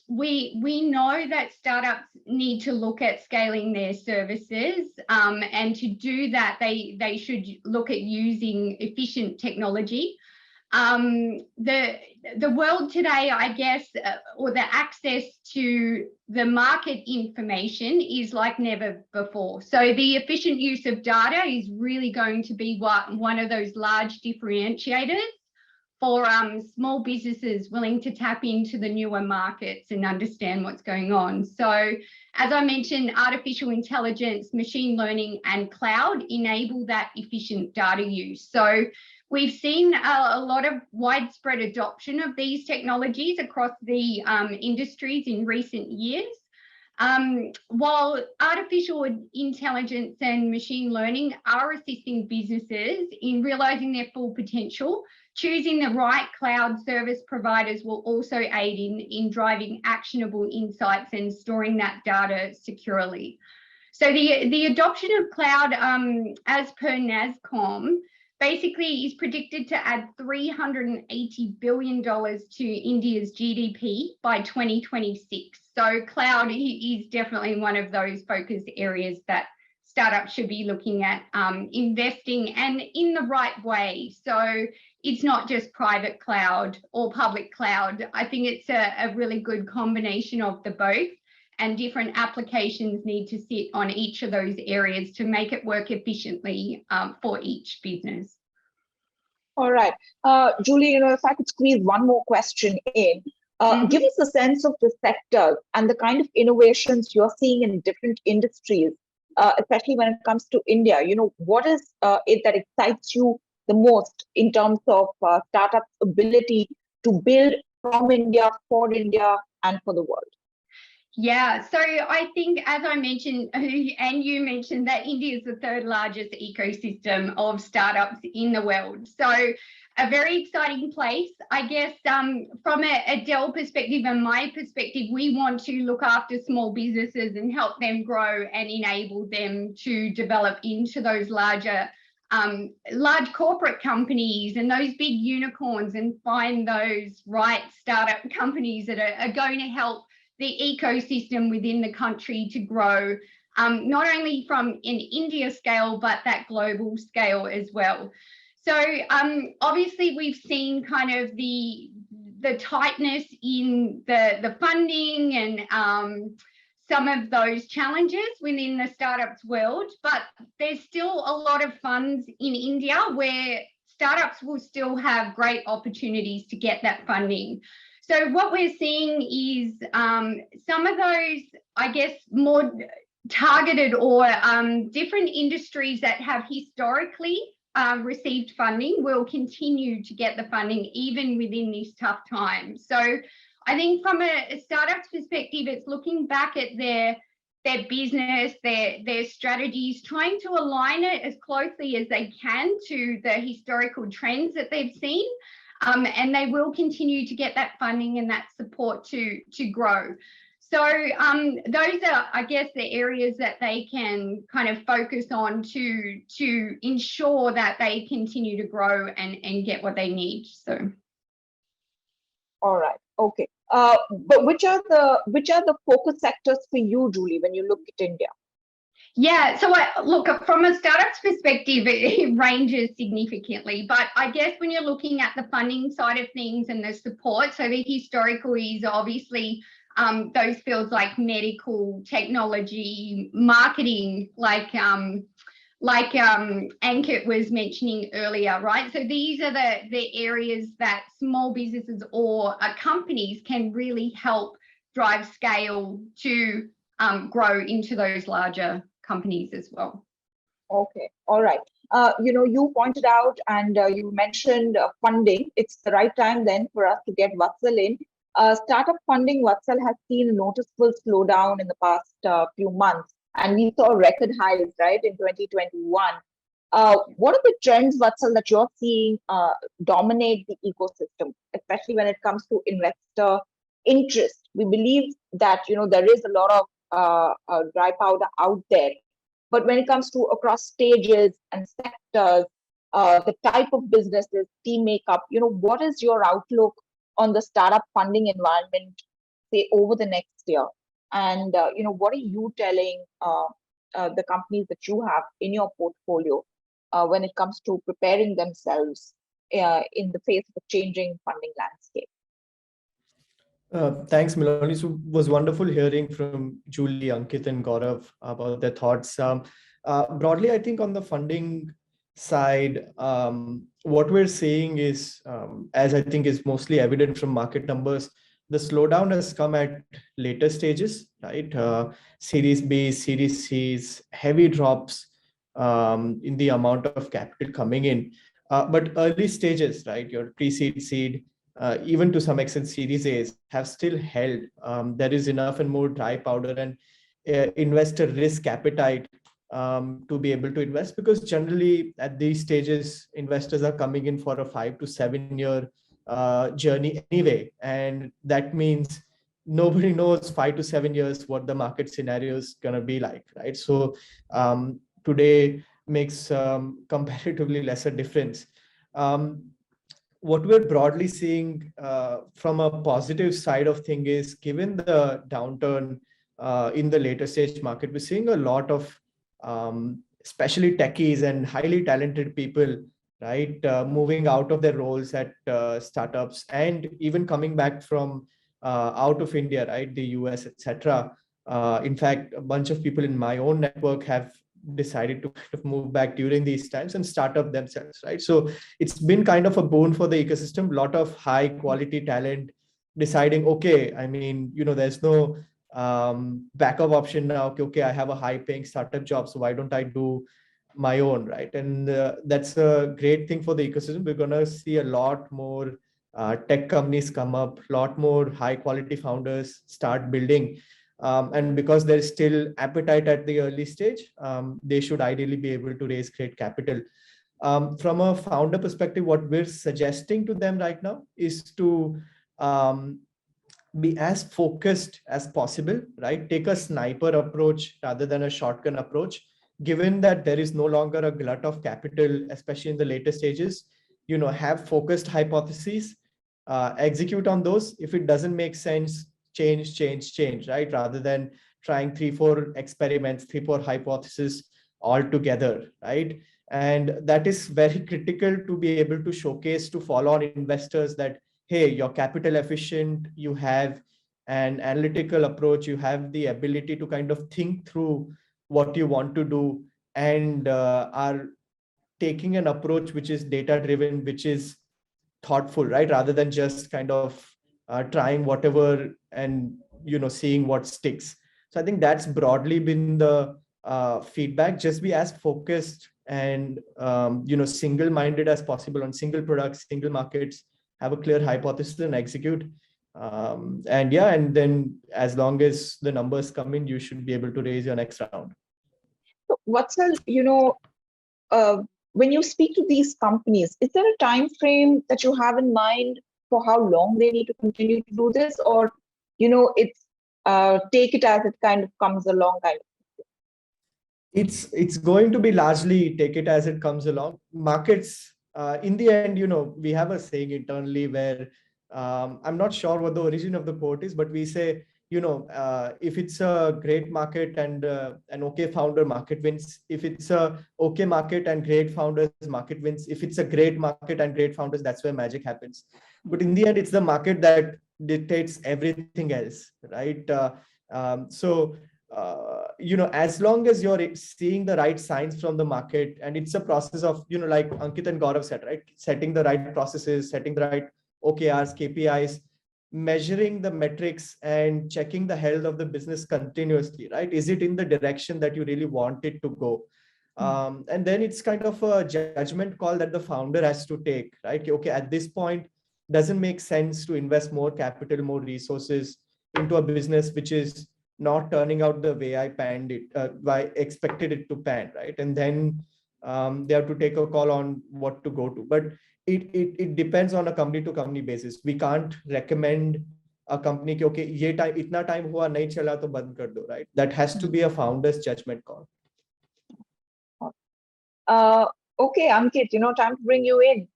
we know that startups need to look at scaling their services, and to do that, they should look at using efficient technology. The world today, I guess, or the access to the market information is like never before. So the efficient use of data is really going to be one of those large differentiators for small businesses willing to tap into the newer markets and understand what's going on. So as I mentioned, artificial intelligence, machine learning and cloud enable that efficient data use. So we've seen a lot of widespread adoption of these technologies across the industries in recent years. While artificial intelligence and machine learning are assisting businesses in realizing their full potential, choosing the right cloud service providers will also aid in driving actionable insights and storing that data securely. So the adoption of cloud, as per NASSCOM, basically is predicted to add $380 billion to India's GDP by 2026. So cloud is definitely one of those focus areas that startups should be looking at investing, and in the right way. So it's not just private cloud or public cloud. I think it's a really good combination of the both, and different applications need to sit on each of those areas to make it work efficiently for each business. All right. Julie, if I could squeeze one more question in, give us a sense of the sector and the kind of innovations you're seeing in different industries, especially when it comes to India. What is it that excites you the most in terms of startups' ability to build from India, for India, and for the world? Yeah, so I think, as I mentioned, and you mentioned, that India is the third largest ecosystem of startups in the world. So a very exciting place. I guess from a Dell perspective and my perspective, we want to look after small businesses and help them grow and enable them to develop into those large corporate companies and those big unicorns, and find those right startup companies that are going to help the ecosystem within the country to grow, not only from an India scale, but that global scale as well. So obviously we've seen kind of the tightness in the funding and some of those challenges within the startups world, but there's still a lot of funds in India where startups will still have great opportunities to get that funding. So what we're seeing is some of those, I guess, more targeted or different industries that have historically received funding will continue to get the funding even within these tough times. So I think from a startup's perspective, it's looking back at their business, their strategies, trying to align it as closely as they can to the historical trends that they've seen. And they will continue to get that funding and that support to grow. So those are, I guess, the areas that they can kind of focus on to ensure that they continue to grow and get what they need. So. All right. Okay. But which are the focus sectors for you, Julie, when you look at India? Yeah, so look, from a startup's perspective, it ranges significantly. But I guess when you're looking at the funding side of things and the support, so the historical is obviously those fields like medical, technology, marketing, like Ankit was mentioning earlier, right? So these are the areas that small businesses or companies can really help drive scale to grow into those larger companies as well. Okay, all right. You pointed out and you mentioned funding. It's the right time then for us to get Vatsal in. Startup funding, Vatsal, has seen a noticeable slowdown in the past few months. and we saw record highs, right, in 2021. What are the trends, Vatsal, that you're seeing dominate the ecosystem, especially when it comes to investor interest? We believe that there is a lot of dry powder out there, but when it comes to across stages and sectors, the type of businesses, team makeup, what is your outlook on the startup funding environment, say over the next year? And what are you telling the companies that you have in your portfolio when it comes to preparing themselves in the face of a changing funding landscape? Thanks, Milani. So it was wonderful hearing from Julie, Ankit, and Gaurav about their thoughts. Broadly, I think on the funding side, what we're seeing is, as I think is mostly evident from market numbers, the slowdown has come at later stages, right? Series B, Series C's, heavy drops in the amount of capital coming in. But early stages, right? Your pre-seed, seed, even to some extent Series A's have still held. There is enough and more dry powder and investor risk appetite to be able to invest, because generally at these stages, investors are coming in for a 5 to 7 year journey anyway. And that means nobody knows 5 to 7 years what the market scenario is going to be like, right? So today makes comparatively lesser difference. What we're broadly seeing from a positive side of thing is, given the downturn in the later stage market, we're seeing a lot of especially techies and highly talented people, right, moving out of their roles at startups and even coming back from out of India, right, the US, etc. In fact, a bunch of people in my own network have decided to kind of move back during these times and start up themselves, right? So it's been kind of a boon for the ecosystem. A lot of high quality talent deciding, okay, I mean, there's no backup option now. Okay, I have a high paying startup job, so why don't I do my own, right? And that's a great thing for the ecosystem. We're going to see a lot more tech companies come up, a lot more high quality founders start building. And because there's still appetite at the early stage, they should ideally be able to raise great capital. From a founder perspective, what we're suggesting to them right now is to be as focused as possible, right? Take a sniper approach rather than a shotgun approach. Given that there is no longer a glut of capital, especially in the later stages, have focused hypotheses, execute on those. If it doesn't make sense, change, right? Rather than trying 3-4 experiments, 3-4 hypotheses all together, right? And that is very critical to be able to showcase to follow-on investors that, hey, you're capital efficient, you have an analytical approach, you have the ability to kind of think through what you want to do, and are taking an approach which is data driven, which is thoughtful, right? Rather than just kind of trying whatever and seeing what sticks. So I think that's broadly been the feedback. Just be as focused and single-minded as possible on single products, single markets, have a clear hypothesis and execute. And then as long as the numbers come in, you should be able to raise your next round. So Vatsal, when you speak to these companies, is there a time frame that you have in mind for how long they need to continue to do this, or it's take it as it kind of comes along kind of? It's going to be largely take it as it comes along. Markets, in the end, we have a saying internally where I'm not sure what the origin of the quote is, but we say, if it's a great market and an okay founder, market wins. If it's a okay market and great founders, market wins. If it's a great market and great founders, that's where magic happens. But in the end, it's the market that dictates everything else, right? As long as you're seeing the right signs from the market, and it's a process of, like Ankit and Gaurav said, right? Setting the right processes, setting the right OKRs, KPIs, measuring the metrics and checking the health of the business continuously, right? Is it in the direction that you really want it to go? And then it's kind of a judgment call that the founder has to take, right? Okay, at this point, doesn't make sense to invest more capital, more resources into a business which is not turning out the way I panned it, I expected it to pan, right? And then they have to take a call on what to go to. But it depends on a company to company basis. We can't recommend a company ki, okay, ye time itna time hua nahi chala to band kar do, right? That has to be a founder's judgment call. Okay, Ankit, time to bring you in.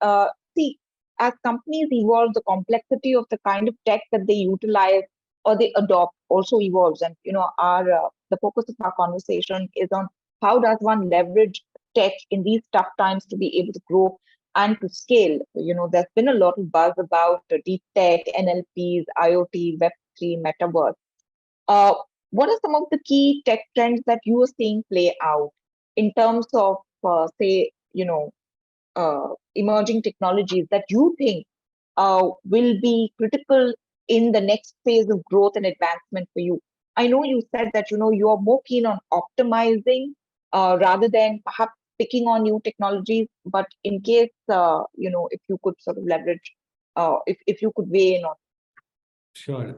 See, as companies evolve, the complexity of the kind of tech that they utilize or they adopt also evolves. And our the focus of our conversation is on how does one leverage tech in these tough times to be able to grow and to scale. There's been a lot of buzz about deep tech, NLPs, IoT, Web3, metaverse. What are some of the key tech trends that you are seeing play out in terms of, say, emerging technologies that you think will be critical in the next phase of growth and advancement for you? I know you said that you are more keen on optimizing rather than perhaps picking on new technologies, but in case if you could sort of leverage, if you could weigh in on. Sure.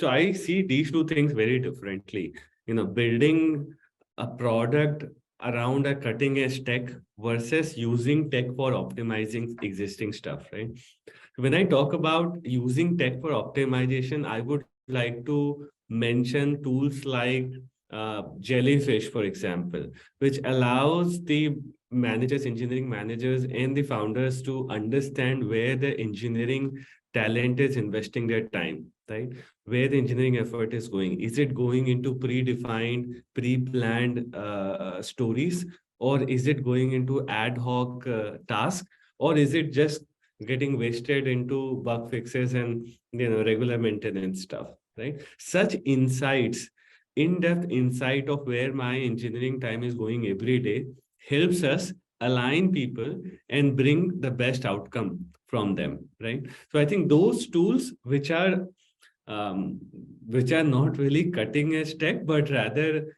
So I see these two things very differently. Building a product around a cutting edge tech versus using tech for optimizing existing stuff, right? When I talk about using tech for optimization, I would like to mention tools like Jellyfish, for example, which allows the managers, engineering managers, and the founders to understand where the engineering talent is investing their time, right? Where the engineering effort is going. Is it going into predefined, pre-planned stories, or is it going into ad hoc tasks, or is it just getting wasted into bug fixes and regular maintenance stuff, right? Such insights, in-depth insight of where my engineering time is going every day helps us align people and bring the best outcome from them, right? So I think those tools, which are not really cutting edge tech, but rather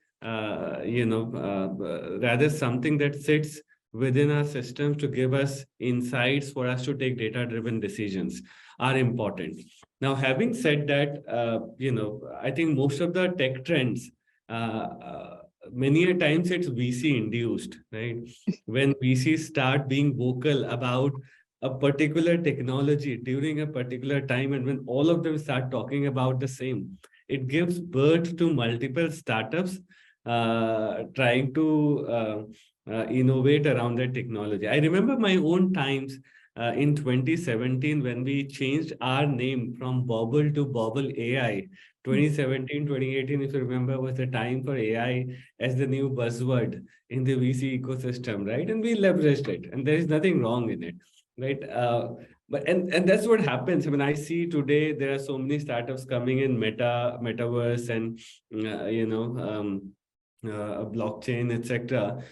rather something that sits within our systems to give us insights for us to take data-driven decisions, are important. Now, having said that, I think most of the tech trends, many a times it's VC induced, right? When VCs start being vocal about a particular technology during a particular time, and when all of them start talking about the same, it gives birth to multiple startups trying to innovate around that technology. I remember my own times in 2017 when we changed our name from Bobble to Bobble AI. 2017, 2018, if you remember, was the time for AI as the new buzzword in the VC ecosystem, right? And we leveraged it, and there is nothing wrong in it, right? But that's what happens. I mean, I see today there are so many startups coming in metaverse, and blockchain, etc.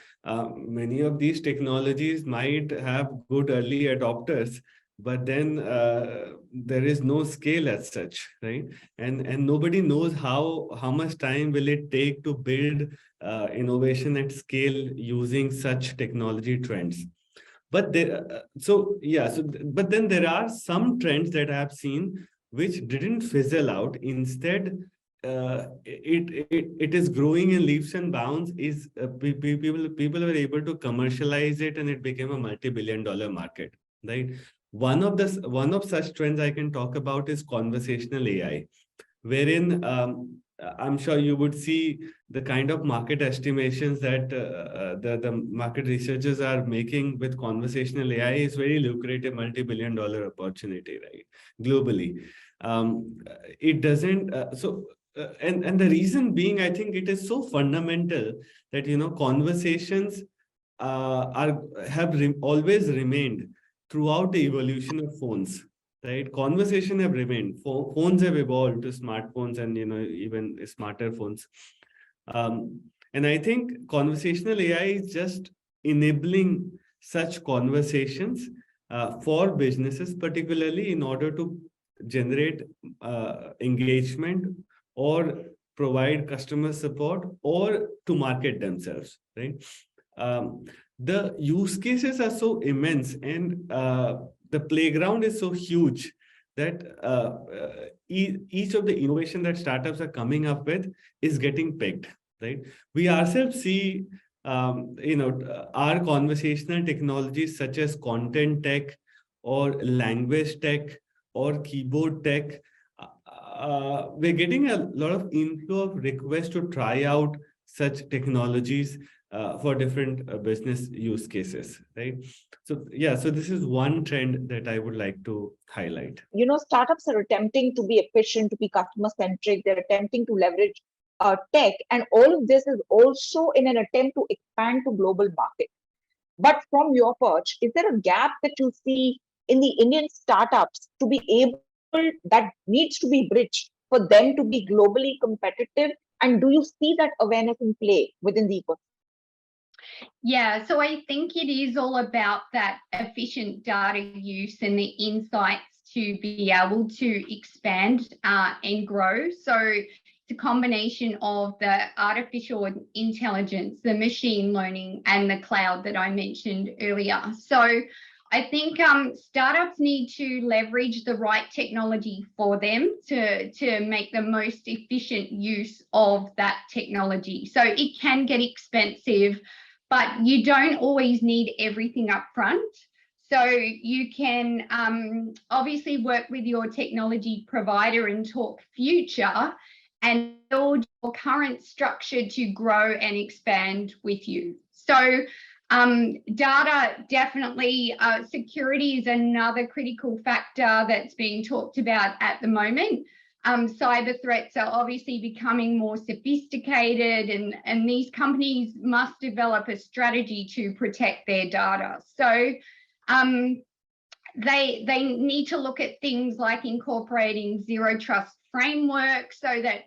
Many of these technologies might have good early adopters, but then there is no scale as such, right? And nobody knows how much time will it take to build innovation at scale using such technology trends. But but then there are some trends that I have seen which didn't fizzle out. Instead, it is growing in leaps and bounds. People were able to commercialize it, and it became a multi-billion-dollar market, right? One of such trends I can talk about is conversational AI, wherein I'm sure you would see the kind of market estimations that the market researchers are making with conversational AI is very lucrative, multi-billion-dollar opportunity, right? Globally. It doesn't, and the reason being, I think it is so fundamental that, conversations have always remained throughout the evolution of phones. Right, conversation have remained. Phones have evolved to smartphones and even smarter phones, and I think conversational AI is just enabling such conversations for businesses, particularly in order to generate engagement or provide customer support or to market themselves. Right, the use cases are so immense, and the playground is so huge that each of the innovation that startups are coming up with is getting pegged, right? We ourselves see, our conversational technologies such as content tech or language tech or keyboard tech. We're getting a lot of inflow of requests to try out such technologies for different business use cases, right? So yeah, so this is one trend that I would like to highlight. Startups are attempting to be efficient, to be customer centric. They're attempting to leverage tech, and all of this is also in an attempt to expand to global market. But from your perch, is there a gap that you see in the Indian startups to be able, that needs to be bridged for them to be globally competitive? And do you see that awareness in play within the ecosystem? Yeah, so I think it is all about that efficient data use and the insights to be able to expand and grow. So it's a combination of the artificial intelligence, the machine learning, and the cloud that I mentioned earlier. So I think startups need to leverage the right technology for them to make the most efficient use of that technology. So it can get expensive, but you don't always need everything up front. So you can obviously work with your technology provider and talk future and build your current structure to grow and expand with you. So data, definitely, security is another critical factor that's being talked about at the moment. Cyber threats are obviously becoming more sophisticated, and these companies must develop a strategy to protect their data. So they need to look at things like incorporating zero trust framework so that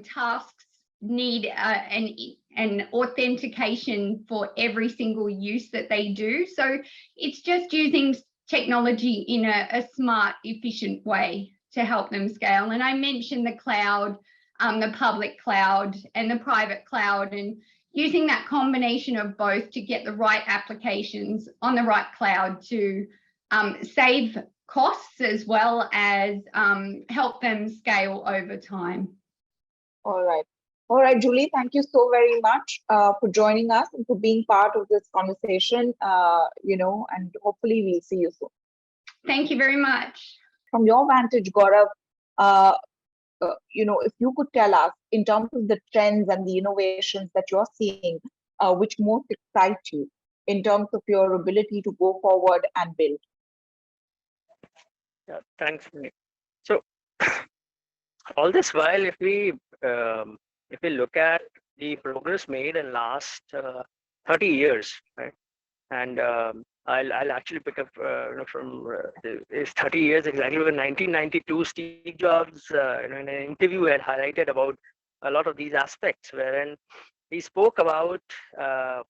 tasks need an authentication for every single use that they do. So it's just using technology in a smart, efficient way to help them scale. And I mentioned the cloud, the public cloud and the private cloud, and using that combination of both to get the right applications on the right cloud to save costs as well as help them scale over time. All right, Julie, thank you so very much for joining us and for being part of this conversation, and hopefully we'll see you soon. Thank you very much. From your vantage, Gaurav, if you could tell us in terms of the trends and the innovations that you're seeing, which most excite you in terms of your ability to go forward and build. Yeah, thanks, Nick. So all this while, if we look at the progress made in last 30 years, right? And I'll actually pick up from it's 30 years exactly. In 1992, Steve Jobs, in an interview, had highlighted about a lot of these aspects, wherein he spoke about the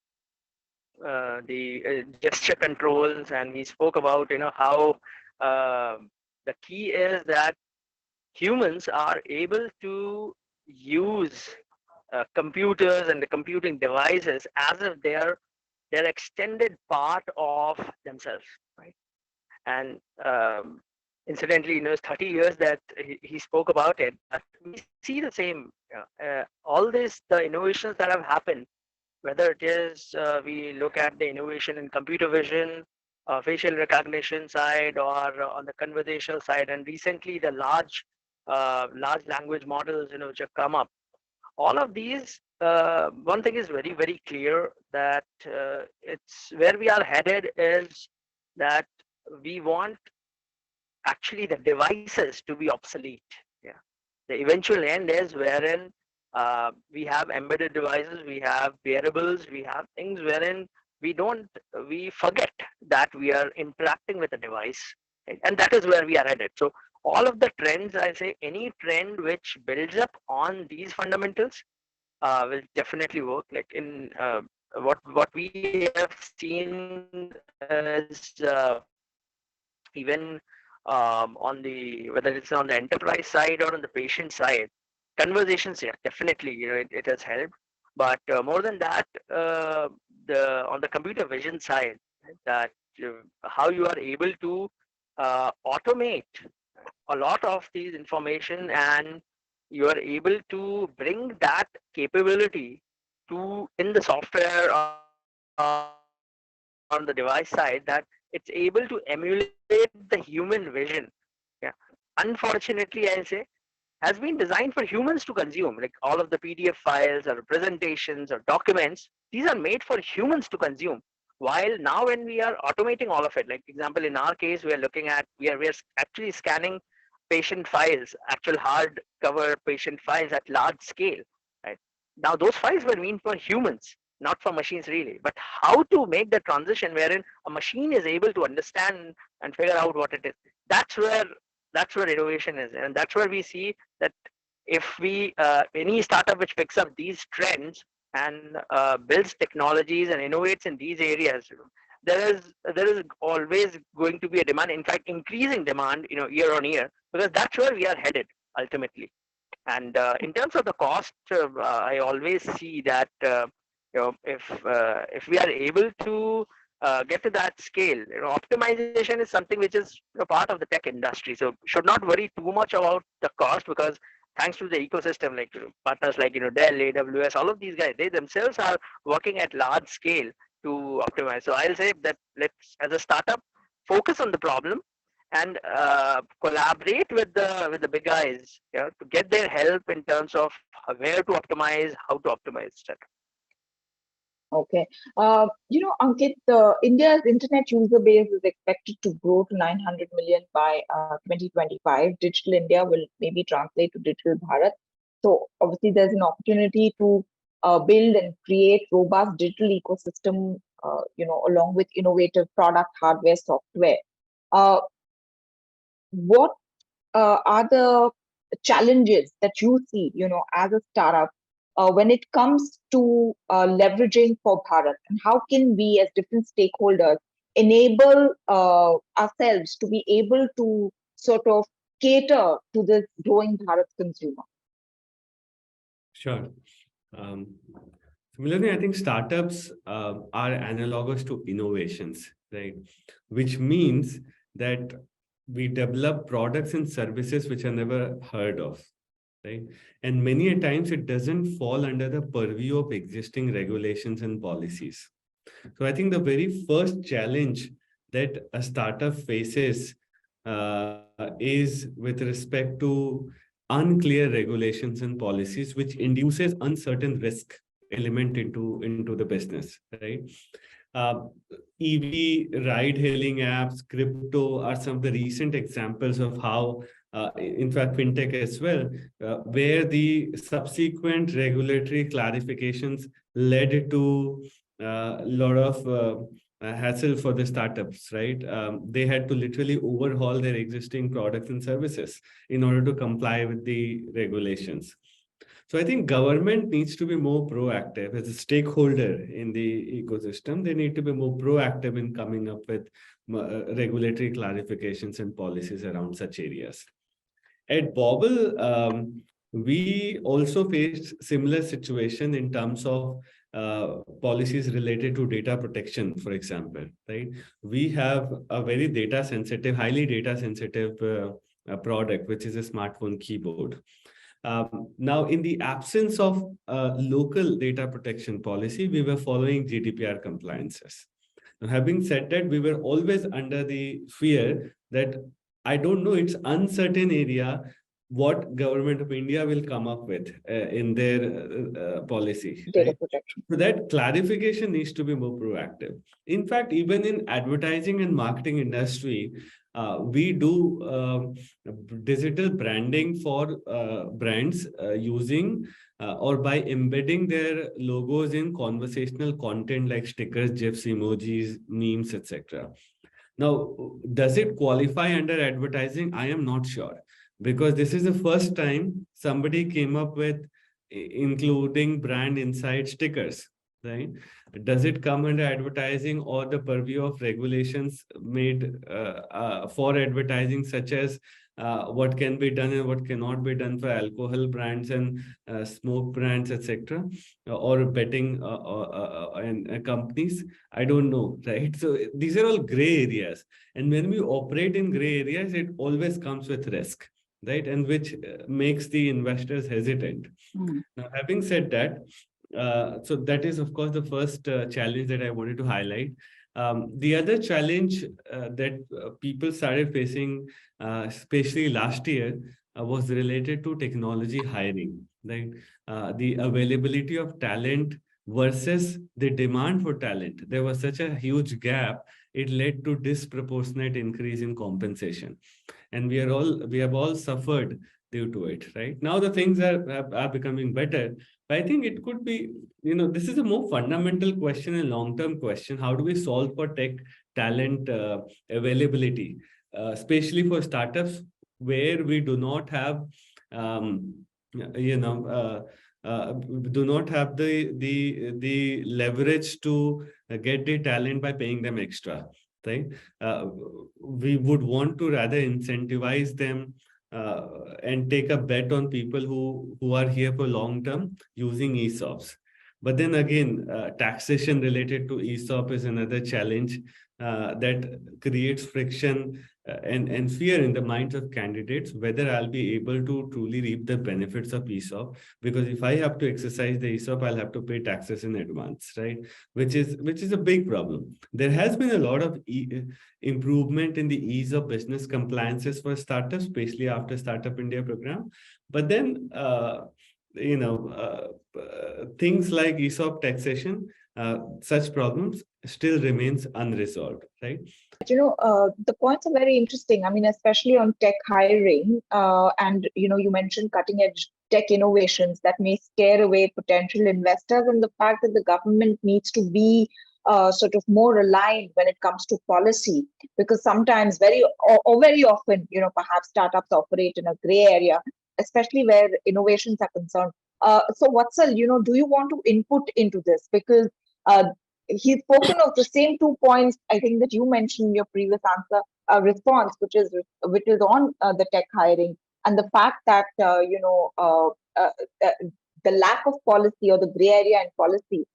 gesture controls, and he spoke about how the key is that humans are able to use computers and the computing devices as if they're extended part of themselves, right? And incidentally, it's 30 years that he spoke about it. We see the same. All this, the innovations that have happened, whether it is we look at the innovation in computer vision, facial recognition side, or on the conversational side, and recently the large language models, which have come up. All of these, one thing is very, very clear, that it's where we are headed is that we want actually the devices to be obsolete. Yeah, the eventual end is wherein we have embedded devices, we have wearables, we have things wherein we forget that we are interacting with a device, right? And that is where we are headed. So all of the trends, I say, any trend which builds up on these fundamentals will definitely work. Like in what we have seen is even on the, whether it's on the enterprise side or on the patient side, conversations, yeah, definitely, it has helped. But more than that, on the computer vision side, that how you are able to automate a lot of these information, and you are able to bring that capability to in the software on the device side, that it's able to emulate the human vision. Yeah. Unfortunately, I'll say, has been designed for humans to consume, like all of the PDF files or presentations or documents. These are made for humans to consume. While now, when we are automating all of it, like example in our case, we are looking at we are actually scanning patient files, actual hard cover patient files at large scale. Right now, those files were meant for humans, not for machines really. But how to make the transition wherein a machine is able to understand and figure out what it is? That's where innovation is, and that's where we see that if we any startup which picks up these trends and builds technologies and innovates in these areas, there is always going to be a demand, in fact increasing demand, year on year, because that's where we are headed ultimately. And in terms of the cost, I always see that if we are able to get to that scale, optimization is something which is part of the tech industry. So should not worry too much about the cost, because thanks to the ecosystem, like partners like Dell, AWS, all of these guys, they themselves are working at large scale to optimize. So I'll say that let's, as a startup, focus on the problem and collaborate with the big guys, to get their help in terms of where to optimize, how to optimize, etc. Okay. Ankit, India's internet user base is expected to grow to 900 million by 2025. Digital India will maybe translate to Digital Bharat. So obviously, there's an opportunity to build and create robust digital ecosystem, along with innovative product, hardware, software. What are the challenges that you see, as a startup, when it comes to leveraging for Bharat, and how can we as different stakeholders enable ourselves to be able to sort of cater to this growing Bharat consumer? Sure. Similarly, I think startups are analogous to innovations, right? Which means that we develop products and services which are never heard of, right? And many a times it doesn't fall under the purview of existing regulations and policies. So I think the very first challenge that a startup faces is with respect to unclear regulations and policies, which induces uncertain risk element into the business, right? EV ride-hailing apps, crypto are some of the recent examples of how, in fact, fintech as well, where the subsequent regulatory clarifications led to a lot of hassle for the startups, right? They had to literally overhaul their existing products and services in order to comply with the regulations. So I think government needs to be more proactive as a stakeholder in the ecosystem. They need to be more proactive in coming up with regulatory clarifications and policies around such areas. At Bobble, we also faced similar situation in terms of policies related to data protection, for example, right? We have a very data sensitive, highly data sensitive product, which is a smartphone keyboard. Now, in the absence of local data protection policy, we were following GDPR compliances. Now, having said that, we were always under the fear that I don't know, it's uncertain area what government of India will come up with in their policy. Data right? protection. So that clarification needs to be more proactive. In fact, even in advertising and marketing industry, we do digital branding for brands using or by embedding their logos in conversational content like stickers, GIFs, emojis, memes, etc. Now, does it qualify under advertising? I am not sure, because this is the first time somebody came up with including brand inside stickers, right? Does it come under advertising or the purview of regulations made for advertising, such as what can be done and what cannot be done for alcohol brands and smoke brands, etc., or betting and companies. I don't know, right? So these are all gray areas. And when we operate in gray areas, it always comes with risk, right? And which makes the investors hesitant. Now, having said that, so that is, of course, the first challenge that I wanted to highlight. The other challenge that people started facing, especially last year, was related to technology hiring, right? The availability of talent versus the demand for talent. There was such a huge gap. It led to disproportionate increase in compensation, and we have all suffered due to it. Right now, the things are becoming better. But I think it could be, this is a more fundamental question and long-term question. How do we solve for tech talent availability, especially for startups where we do not have, you know, do not have the leverage to get the talent by paying them extra, right? We would want to rather incentivize them and take a bet on people who are here for long term using ESOPs. But then again, taxation related to ESOP is another challenge that creates friction and fear in the minds of candidates, whether I'll be able to truly reap the benefits of ESOP. Because if I have to exercise the ESOP, I'll have to pay taxes in advance, right? Which is a big problem. There has been a lot of improvement in the ease of business compliances for startups, especially after Startup India program. But then, things like ESOP taxation, such problems still remains unresolved, right? The points are very interesting. I mean, especially on tech hiring, and you mentioned cutting edge tech innovations that may scare away potential investors, and the fact that the government needs to be sort of more aligned when it comes to policy, because sometimes very often, perhaps startups operate in a gray area, especially where innovations are concerned. So Vatsal, do you want to input into this? Because he's spoken of the same 2 points, I think, that you mentioned in your previous answer, response, which is on the tech hiring, and the fact that the lack of policy or the gray area in policy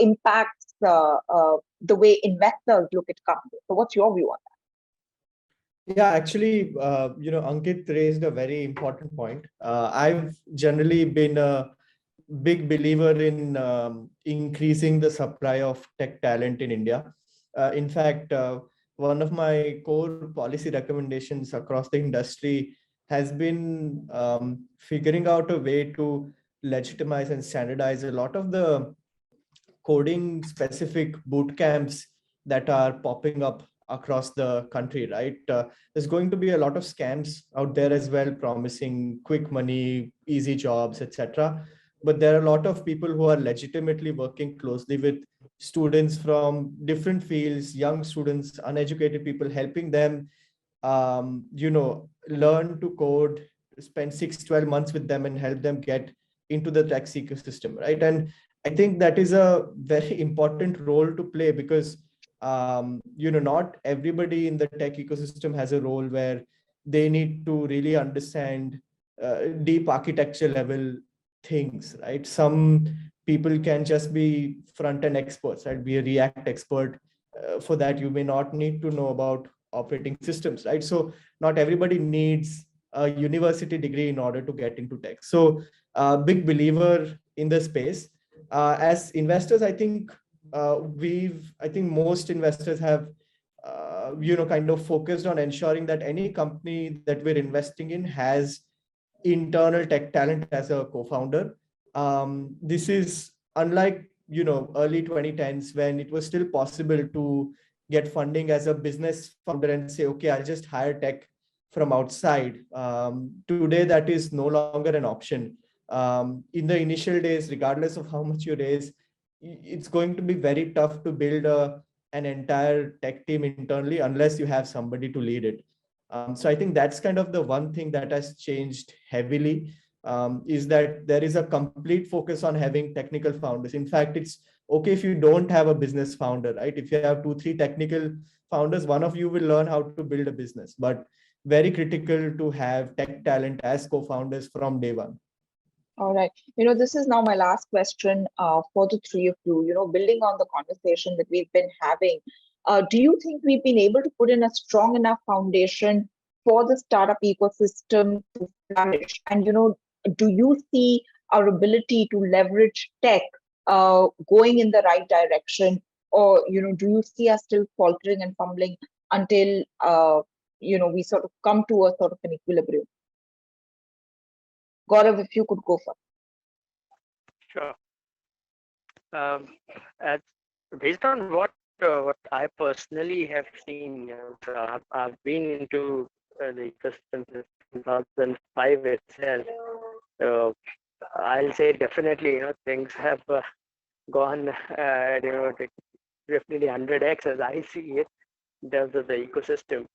impacts the way investors look at companies. So what's your view on that? Yeah, actually, Ankit raised a very important point. I've generally been a big believer in increasing the supply of tech talent in India. In fact, one of my core policy recommendations across the industry has been figuring out a way to legitimize and standardize a lot of the coding specific boot camps that are popping up across the country, right? There's going to be a lot of scams out there as well, promising quick money, easy jobs, etc. But there are a lot of people who are legitimately working closely with students from different fields, young students, uneducated people, helping them, learn to code, spend 6-12 months with them and help them get into the tech ecosystem, right? And I think that is a very important role to play, because not everybody in the tech ecosystem has a role where they need to really understand deep architecture level things, right? Some people can just be front-end experts, right? Be a React expert. For that, you may not need to know about operating systems, right? So not everybody needs a university degree in order to get into tech. So big believer in the space. As investors, I think most investors have kind of focused on ensuring that any company that we're investing in has internal tech talent as a co-founder. This is unlike early 2010s, when it was still possible to get funding as a business founder and say, okay, I'll just hire tech from outside. Today that is no longer an option. In the initial days, regardless of how much you raise, it's going to be very tough to build an entire tech team internally unless you have somebody to lead it. So I think that's kind of the one thing that has changed heavily, is that there is a complete focus on having technical founders. In fact, it's okay if you don't have a business founder, right? If you have 2-3 technical founders, one of you will learn how to build a business. But very critical to have tech talent as co-founders from day one. All right. This is now my last question for the three of you. Building on the conversation that we've been having, do you think we've been able to put in a strong enough foundation for the startup ecosystem to flourish? And, do you see our ability to leverage tech going in the right direction? Or, do you see us still faltering and fumbling until, we sort of come to a sort of an equilibrium? Gaurav, if you could go first. Sure. As based on what I personally have seen, so I've been into the ecosystem since 2005 itself. So I'll say definitely, things have gone, definitely 100x as I see it in terms of the ecosystem.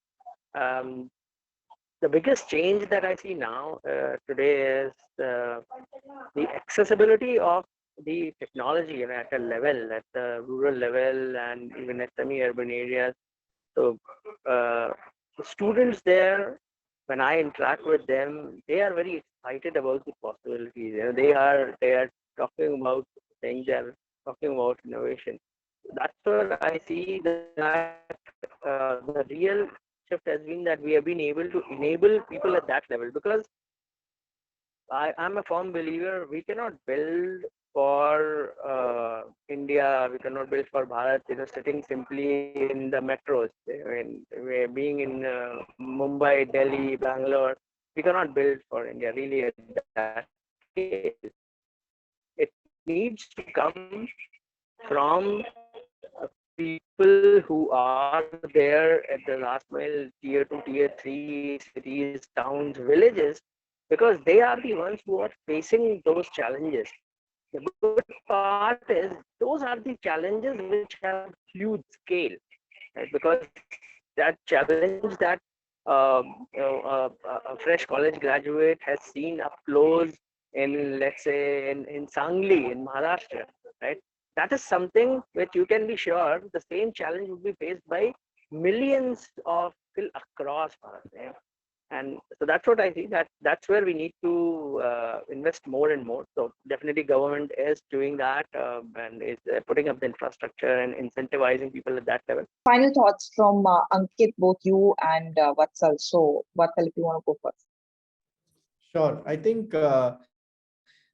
The biggest change that I see now today is the accessibility of the technology at a level, at the rural level and even at semi-urban areas. So the students there, when I interact with them, they are very excited about the possibilities. They are talking about things, they are talking about innovation. That's what I see that the real shift has been, that we have been able to enable people at that level, because I'm a firm believer we cannot build for India, we cannot build for Bharat, sitting simply in the metros. We're being in Mumbai, Delhi, Bangalore, we cannot build for India really at that scale. It needs to come from people who are there at the last mile, tier 2, tier 3 cities, towns, villages, because they are the ones who are facing those challenges. The good part is those are the challenges which have huge scale, right? Because that challenge that a fresh college graduate has seen up close in, let's say, in Sangli, in Maharashtra, right? That is something which you can be sure the same challenge would be faced by millions of people across Bharat. And so that's what I see, that's where we need to invest more and more. So definitely government is doing that and is putting up the infrastructure and incentivizing people at that level. Final thoughts from Ankit, both you and Vatsal. So Vatsal, if you want to go first. Sure. I think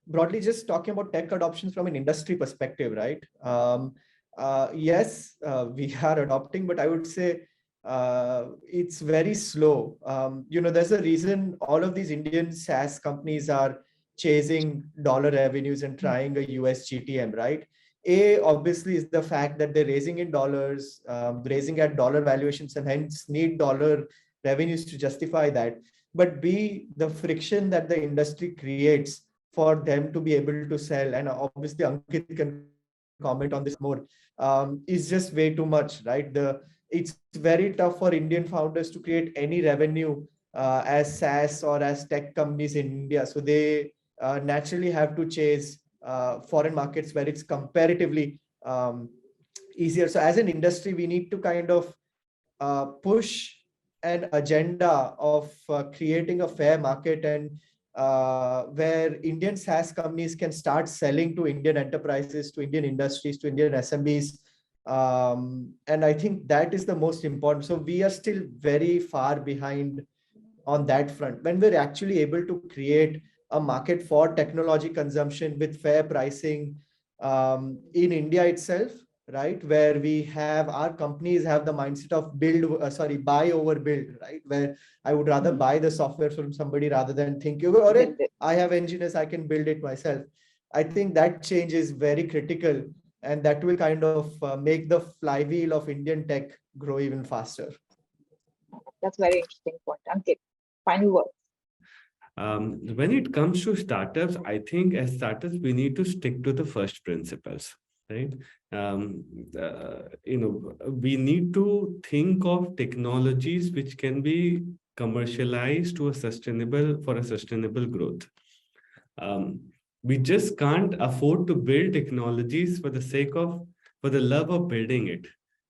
broadly, just talking about tech adoptions from an industry perspective, right? Yes, we are adopting, but I would say it's very slow. There's a reason all of these Indian SaaS companies are chasing dollar revenues and trying a US GTM, right? Obviously, is the fact that they're raising in dollars, raising at dollar valuations, and hence need dollar revenues to justify that. But B, the friction that the industry creates for them to be able to sell, and obviously Ankit can comment on this more, is just way too much, right? It's very tough for Indian founders to create any revenue as SaaS or as tech companies in India. So they naturally have to chase foreign markets where it's comparatively easier. So as an industry, we need to kind of push an agenda of creating a fair market, and where Indian SaaS companies can start selling to Indian enterprises, to Indian industries, to Indian SMBs. And I think that is the most important. So we are still very far behind on that front. When we're actually able to create a market for technology consumption with fair pricing in India itself, right, where we have our companies have the mindset of buy over build, right, where I would rather buy the software from somebody rather than think, all right, I have engineers, I can build it myself. I think that change is very critical, and that will kind of make the flywheel of Indian tech grow even faster. That's very interesting point. Ankit, final words. When it comes to startups, I think as startups, we need to stick to the first principles, right? We need to think of technologies which can be commercialized for a sustainable growth. We just can't afford to build technologies for the love of building it.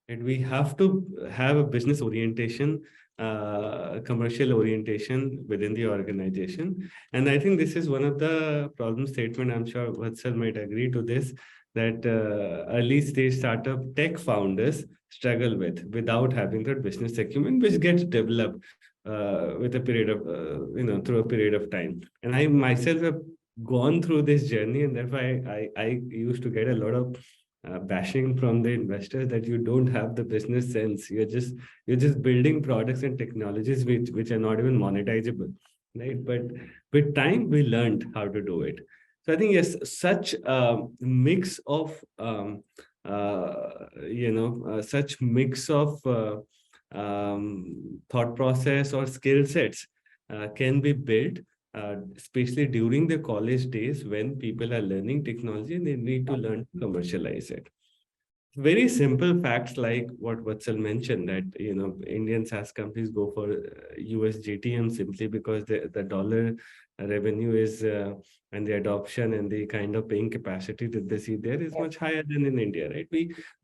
And we have to have a business orientation commercial orientation within the organization. And I think this is one of the problem statement, I'm sure Vatsal might agree to this, that early stage startup tech founders struggle with without having that business acumen, which gets developed with a period of, through a period of time. And I myself have gone through this journey, and therefore I used to get a lot of bashing from the investors that you don't have the business sense. You're just building products and technologies which are not even monetizable, right? But with time, we learned how to do it. So I think yes, such mix of such mix of thought process or skill sets can be built, especially during the college days when people are learning technology and they need to learn to commercialize it. Very simple facts like what Vatsal mentioned, that Indian SaaS companies go for US GTM simply because the dollar revenue is and the adoption and the kind of paying capacity that they see there is much higher than in India, right?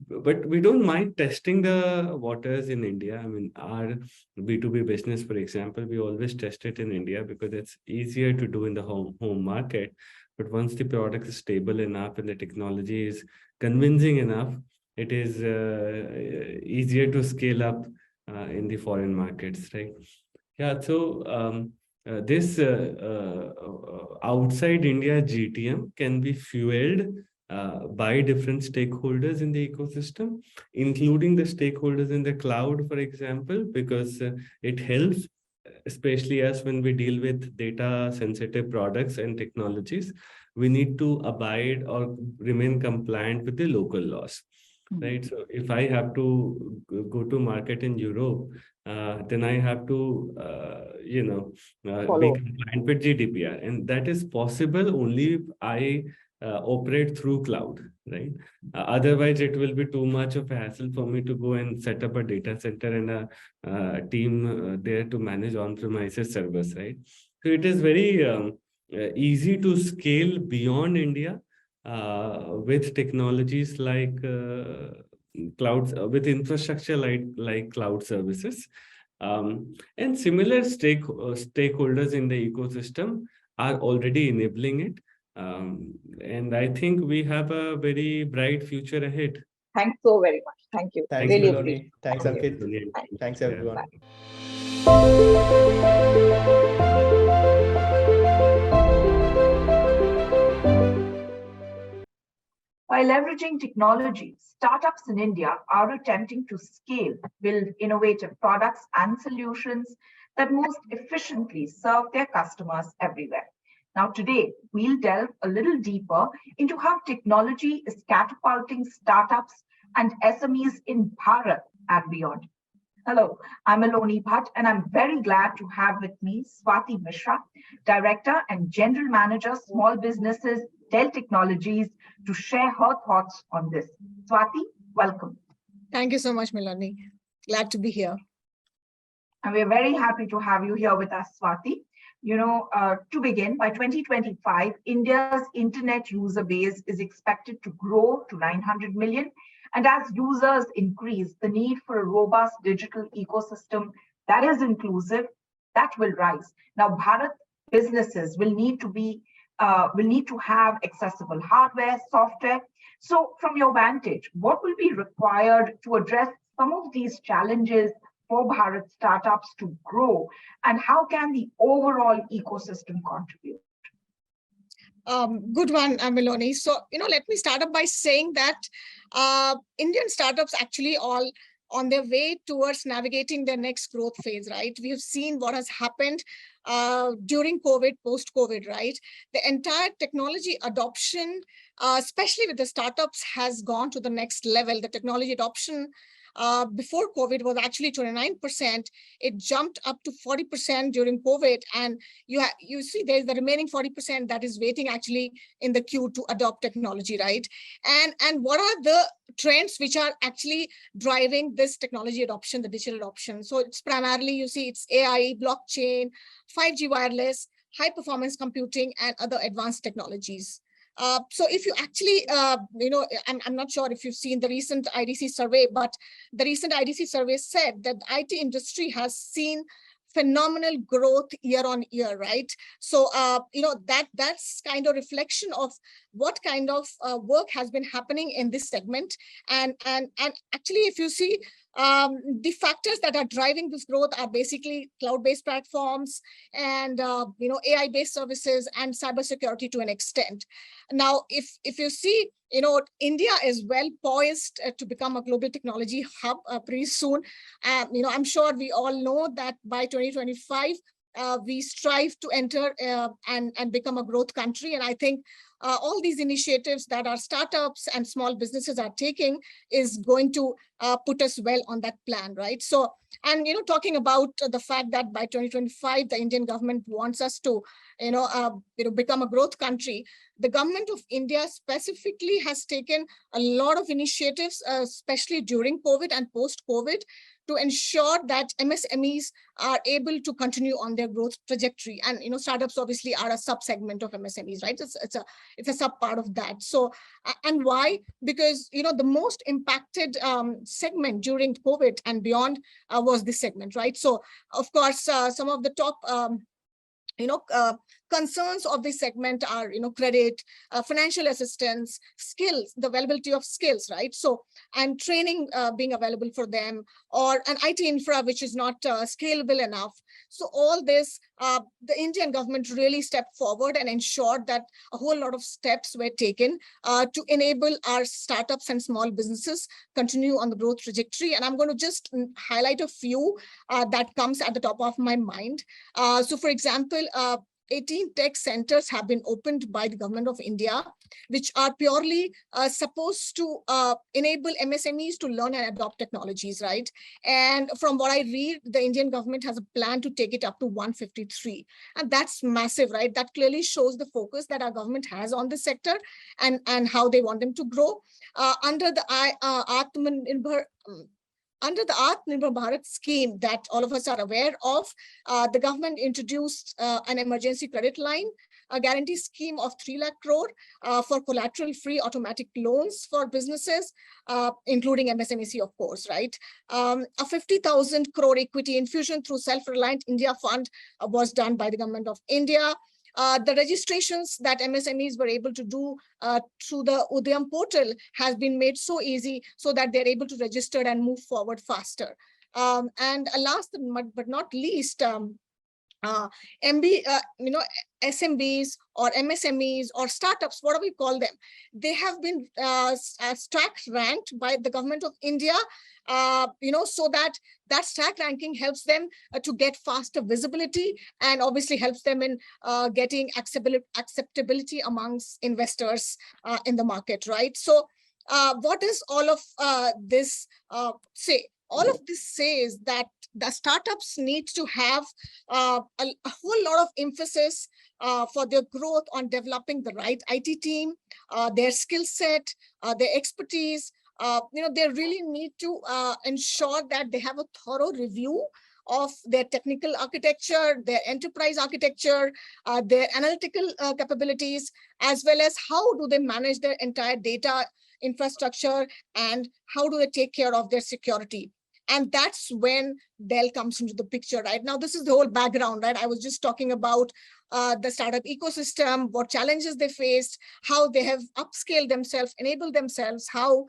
But we don't mind testing the waters in India. I mean, our B2B business, for example, we always test it in India because it's easier to do in the home market. But once the product is stable enough and the technology is convincing enough, it is easier to scale up in the foreign markets, right? Yeah, so this outside India GTM can be fueled by different stakeholders in the ecosystem, including the stakeholders in the cloud, for example, because it helps, especially as when we deal with data sensitive products and technologies, we need to abide or remain compliant with the local laws. Right. So if I have to go to market in Europe, then I have to, be compliant with GDPR. And that is possible only if I operate through cloud, right? Otherwise, it will be too much of a hassle for me to go and set up a data center and a team there to manage on-premises servers, right? So it is very easy to scale beyond India with technologies like clouds, with infrastructure like cloud services. And similar stakeholders in the ecosystem are already enabling it. And I think we have a very bright future ahead. Thanks so very much. Thank you. Thanks, Really Melanie. appreciate it. Thanks, Thank you. Ankit. Thanks, everyone. By leveraging technology, startups in India are attempting to scale, build innovative products and solutions that most efficiently serve their customers everywhere. Now, today, we'll delve a little deeper into how technology is catapulting startups and SMEs in Bharat and beyond. Hello, I'm Aloni Bhatt, and I'm very glad to have with me Swati Mishra, Director and General Manager, Small Businesses, Dell Technologies, to share her thoughts on this. Swati, welcome. Thank you so much, Melanie. Glad to be here. And we're very happy to have you here with us, Swati. To begin, by 2025, India's internet user base is expected to grow to 900 million. And as users increase, the need for a robust digital ecosystem that is inclusive, that will rise. Now, Bharat businesses will need to have accessible hardware, software. So from your vantage, what will be required to address some of these challenges for Bharat startups to grow, and how can the overall ecosystem contribute? Good one, Melanie. So, let me start up by saying that Indian startups actually all on their way towards navigating their next growth phase, right? We have seen what has happened during COVID, post-COVID, right? The entire technology adoption, especially with the startups, has gone to the next level. The technology adoption before COVID was actually 29%. It jumped up to 40% during COVID. And you see there's the remaining 40% that is waiting actually in the queue to adopt technology, right? And what are the trends which are actually driving this technology adoption, the digital adoption? So it's primarily, you see, it's AI, blockchain, 5G wireless, high performance computing, and other advanced technologies. So if you actually, I'm not sure if you've seen the recent IDC survey, but the recent IDC survey said that the IT industry has seen phenomenal growth year on year, right? So, that's kind of reflection of what kind of work has been happening in this segment. And actually, if you see, the factors that are driving this growth are basically cloud-based platforms and AI-based services and cybersecurity to an extent. Now, if you see, India is well poised to become a global technology hub pretty soon. I'm sure we all know that by 2025, we strive to enter and become a growth country. And I think all these initiatives that our startups and small businesses are taking is going to put us well on that plan, right? So, and talking about the fact that by 2025, the Indian government wants us to, become a growth country. The government of India specifically has taken a lot of initiatives, especially during COVID and post-COVID, to ensure that MSMEs are able to continue on their growth trajectory. And startups obviously are a sub-segment of MSMEs, right? It's a sub part of that. So, and why? Because the most impacted segment during COVID and beyond was this segment, right? So, of course, some of the top concerns of this segment are, credit, financial assistance, skills, the availability of skills, right? So, and training being available for them, or an IT infra which is not scalable enough. So all this, the Indian government really stepped forward and ensured that a whole lot of steps were taken to enable our startups and small businesses continue on the growth trajectory. And I'm going to just highlight a few that comes at the top of my mind. So for example, 18 tech centers have been opened by the government of India, which are purely supposed to enable MSMEs to learn and adopt technologies, right? And from what I read, the Indian government has a plan to take it up to 153. And that's massive, right? That clearly shows the focus that our government has on the sector and how they want them to grow. Under the Atmanirbhar Bharat scheme that all of us are aware of, the government introduced an emergency credit line, a guarantee scheme of 3 lakh crore for collateral-free automatic loans for businesses, including MSMEC, of course, right? A 50,000 crore equity infusion through Self-Reliant India Fund was done by the government of India. The registrations that MSMEs were able to do through the Udyam portal has been made so easy so that they're able to register and move forward faster. And last but not least, SMBs or MSMEs or startups, whatever we call them, they have been stack ranked by the government of India, so that stack ranking helps them to get faster visibility and obviously helps them in getting acceptability amongst investors in the market, right? So what does all of this say? All of this says that the startups need to have a whole lot of emphasis for their growth on developing the right IT team, their skill set, their expertise. They really need to ensure that they have a thorough review of their technical architecture, their enterprise architecture, their analytical capabilities, as well as how do they manage their entire data infrastructure and how do they take care of their security. And that's when Dell comes into the picture, right? Now, this is the whole background, right? I was just talking about the startup ecosystem, what challenges they faced, how they have upscaled themselves, enabled themselves, how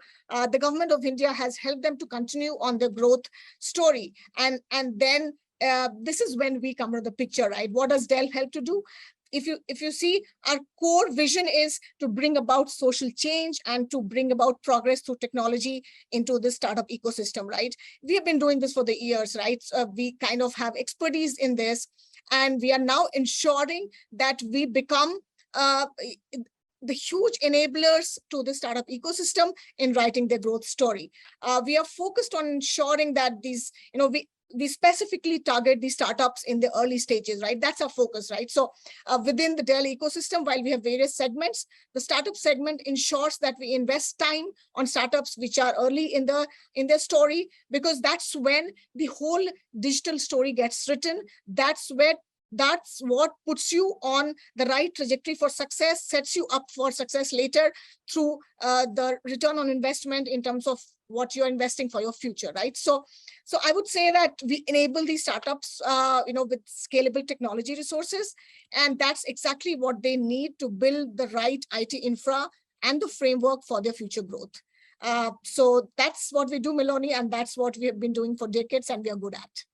the government of India has helped them to continue on their growth story. And then this is when we come to the picture, right? What does Dell help to do? If you see, our core vision is to bring about social change and to bring about progress through technology into the startup ecosystem, right? We have been doing this for the years, right? We kind of have expertise in this, and we are now ensuring that we become the huge enablers to the startup ecosystem in writing their growth story. We are focused on ensuring that these, we specifically target the startups in the early stages, right? That's our focus, right? So within the Dell ecosystem, while we have various segments, the startup segment ensures that we invest time on startups which are early in their story, because that's when the whole digital story gets written. That's where that's what puts you on the right trajectory for success, sets you up for success later through the return on investment in terms of what you're investing for your future, right? So I would say that we enable these startups, with scalable technology resources, and that's exactly what they need to build the right IT infra and the framework for their future growth. So that's what we do, Melanie, and that's what we have been doing for decades, and we are good at.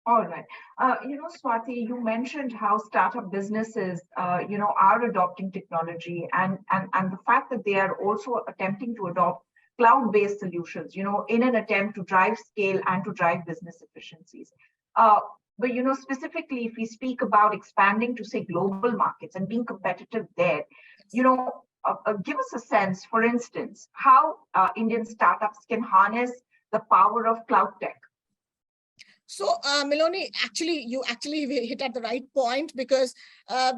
All right. Swati, you mentioned how startup businesses, are adopting technology and the fact that they are also attempting to adopt cloud-based solutions, in an attempt to drive scale and to drive business efficiencies. But, specifically, if we speak about expanding to, say, global markets and being competitive there, give us a sense, for instance, how Indian startups can harness the power of cloud tech. So, Melanie, you actually hit at the right point, because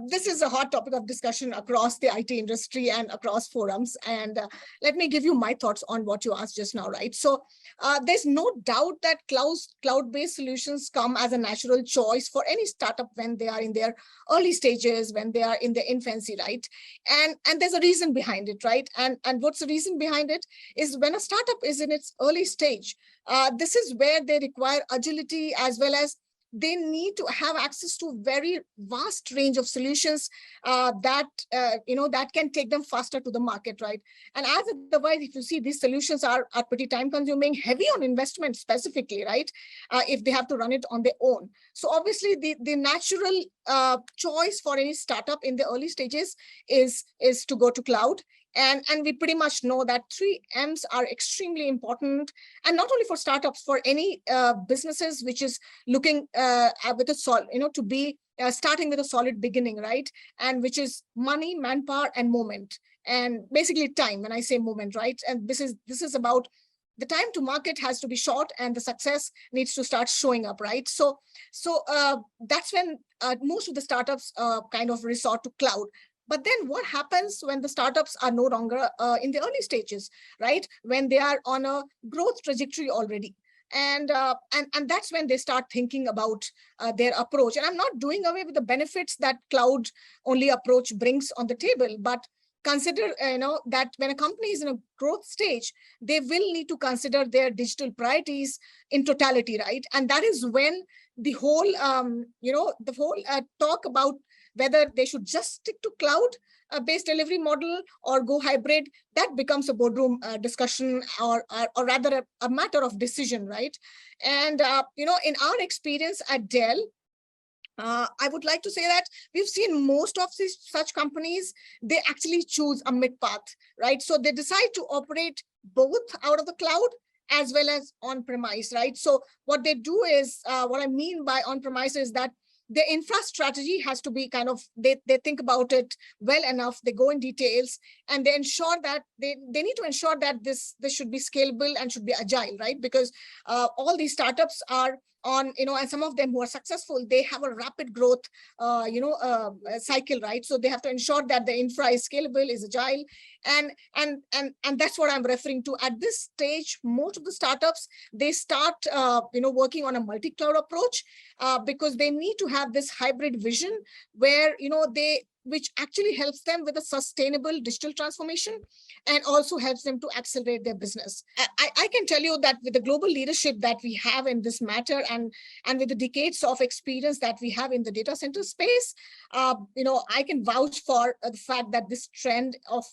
this is a hot topic of discussion across the IT industry and across forums. And let me give you my thoughts on what you asked just now, right? So there's no doubt that cloud-based solutions come as a natural choice for any startup when they are in their early stages, when they are in their infancy, right? And there's a reason behind it, right? And what's the reason behind it is when a startup is in its early stage, this is where they require agility, as well as they need to have access to very vast range of solutions that can take them faster to the market, right? And as otherwise, if you see, these solutions are pretty time consuming, heavy on investment specifically, right? If they have to run it on their own. So obviously the natural choice for any startup in the early stages is to go to cloud. And we pretty much know that 3 M's are extremely important, and not only for startups, for any businesses which is looking with a solid, to be starting with a solid beginning, right? And which is money, manpower, and moment, and basically time. When I say moment, right? And this is about the time to market has to be short, and the success needs to start showing up, right? So that's when most of the startups kind of resort to cloud. But then what happens when the startups are no longer in the early stages, right? When they are on a growth trajectory already. And that's when they start thinking about their approach. And I'm not doing away with the benefits that cloud only approach brings on the table, but consider, that when a company is in a growth stage, they will need to consider their digital priorities in totality, right? And that is when the whole, talk about whether they should just stick to cloud-based delivery model or go hybrid, that becomes a boardroom discussion, or rather a matter of decision, right? And, in our experience at Dell, I would like to say that we've seen most of these such companies, they actually choose a mid path, right? So they decide to operate both out of the cloud as well as on-premise, right? So what they do is, what I mean by on-premise is that the infra strategy has to be kind of, they think about it well enough, they go in details, and they ensure that they need to ensure that this should be scalable and should be agile, right? Because all these startups are on, and some of them who are successful, they have a rapid growth, cycle, right? So they have to ensure that the infra is scalable, is agile, and that's what I'm referring to. At this stage, most of the startups, they start, working on a multi-cloud approach, because they need to have this hybrid vision where, which actually helps them with a sustainable digital transformation and also helps them to accelerate their business. I can tell you that with the global leadership that we have in this matter, and with the decades of experience that we have in the data center space, I can vouch for the fact that this trend of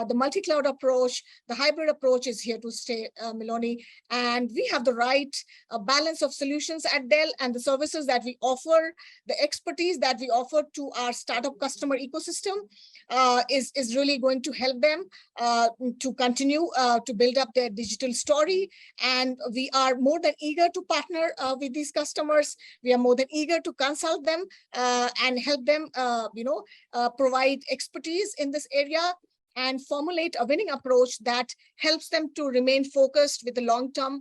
the multi-cloud approach, the hybrid approach is here to stay, Melanie, and we have the right balance of solutions at Dell, and the services that we offer, the expertise that we offer to our startup customer ecosystem is really going to help them to continue to build up their digital story. And we are more than eager to partner with these customers. We are more than eager to consult them and help them, provide expertise in this area and formulate a winning approach that helps them to remain focused with the long-term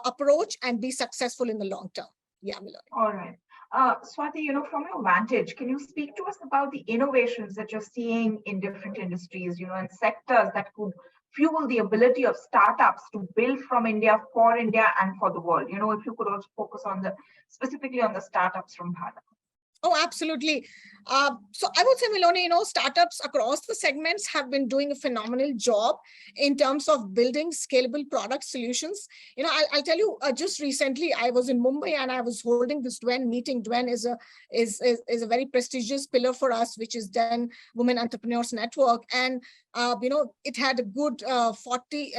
approach and be successful in the long term. Yeah, Melanie. All right. Swati, from your vantage, can you speak to us about the innovations that you're seeing in different industries, and sectors that could fuel the ability of startups to build from India, for India, and for the world? If you could also focus on specifically on the startups from Bharat. Oh, absolutely. So I would say, Miloni, startups across the segments have been doing a phenomenal job in terms of building scalable product solutions. I'll tell you, just recently I was in Mumbai and I was holding this DWEN meeting. DWEN is a very prestigious pillar for us, which is Dell Women Entrepreneurs Network. And it had a good 40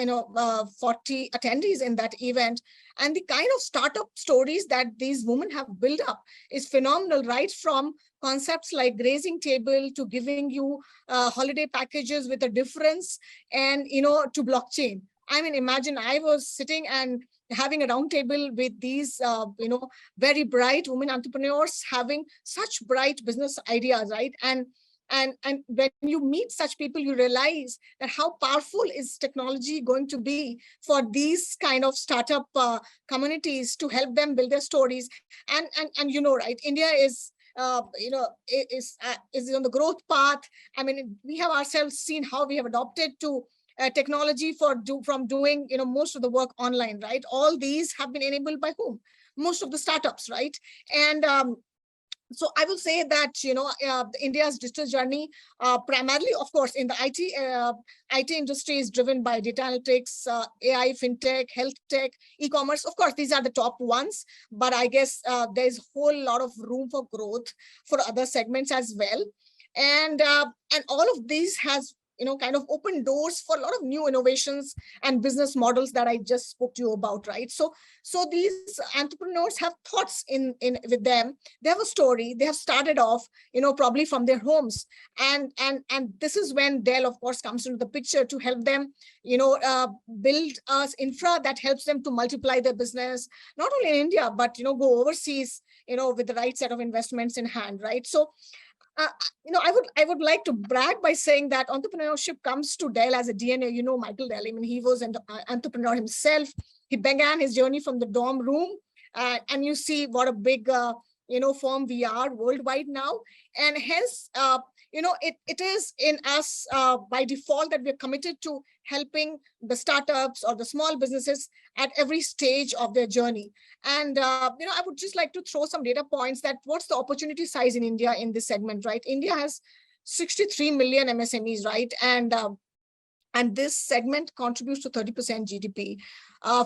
attendees in that event. And the kind of startup stories that these women have built up is phenomenal, right from concepts like grazing table to giving you holiday packages with a difference, and to blockchain. I mean, imagine I was sitting and having a round table with these very bright women entrepreneurs having such bright business ideas, right? And when you meet such people, you realize that how powerful is technology going to be for these kind of startup communities to help them build their stories. And right, India is is on the growth path. I mean, we have ourselves seen how we have adopted to technology from doing most of the work online, right? All these have been enabled by whom? Most of the startups, right? And so I will say that India's digital journey, primarily, of course, in the IT industry, is driven by data analytics, AI, fintech, health tech, e-commerce. Of course, these are the top ones, but I guess there's a whole lot of room for growth for other segments as well. And all of these has kind of open doors for a lot of new innovations and business models that I just spoke to you about, right? So these entrepreneurs have thoughts in with them. They have a story. They have started off, probably from their homes, and this is when Dell, of course, comes into the picture to help them, build us infra that helps them to multiply their business, not only in India but go overseas, with the right set of investments in hand, right? So. I would like to brag by saying that entrepreneurship comes to Dell as a DNA. Michael Dell, I mean, he was an entrepreneur himself. He began his journey from the dorm room, and you see what a big, firm we are worldwide now. And hence, it is in us by default that we're committed to helping the startups or the small businesses at every stage of their journey. And, I would just like to throw some data points that what's the opportunity size in India in this segment, right? India has 63 million MSMEs, right? And this segment contributes to 30% GDP.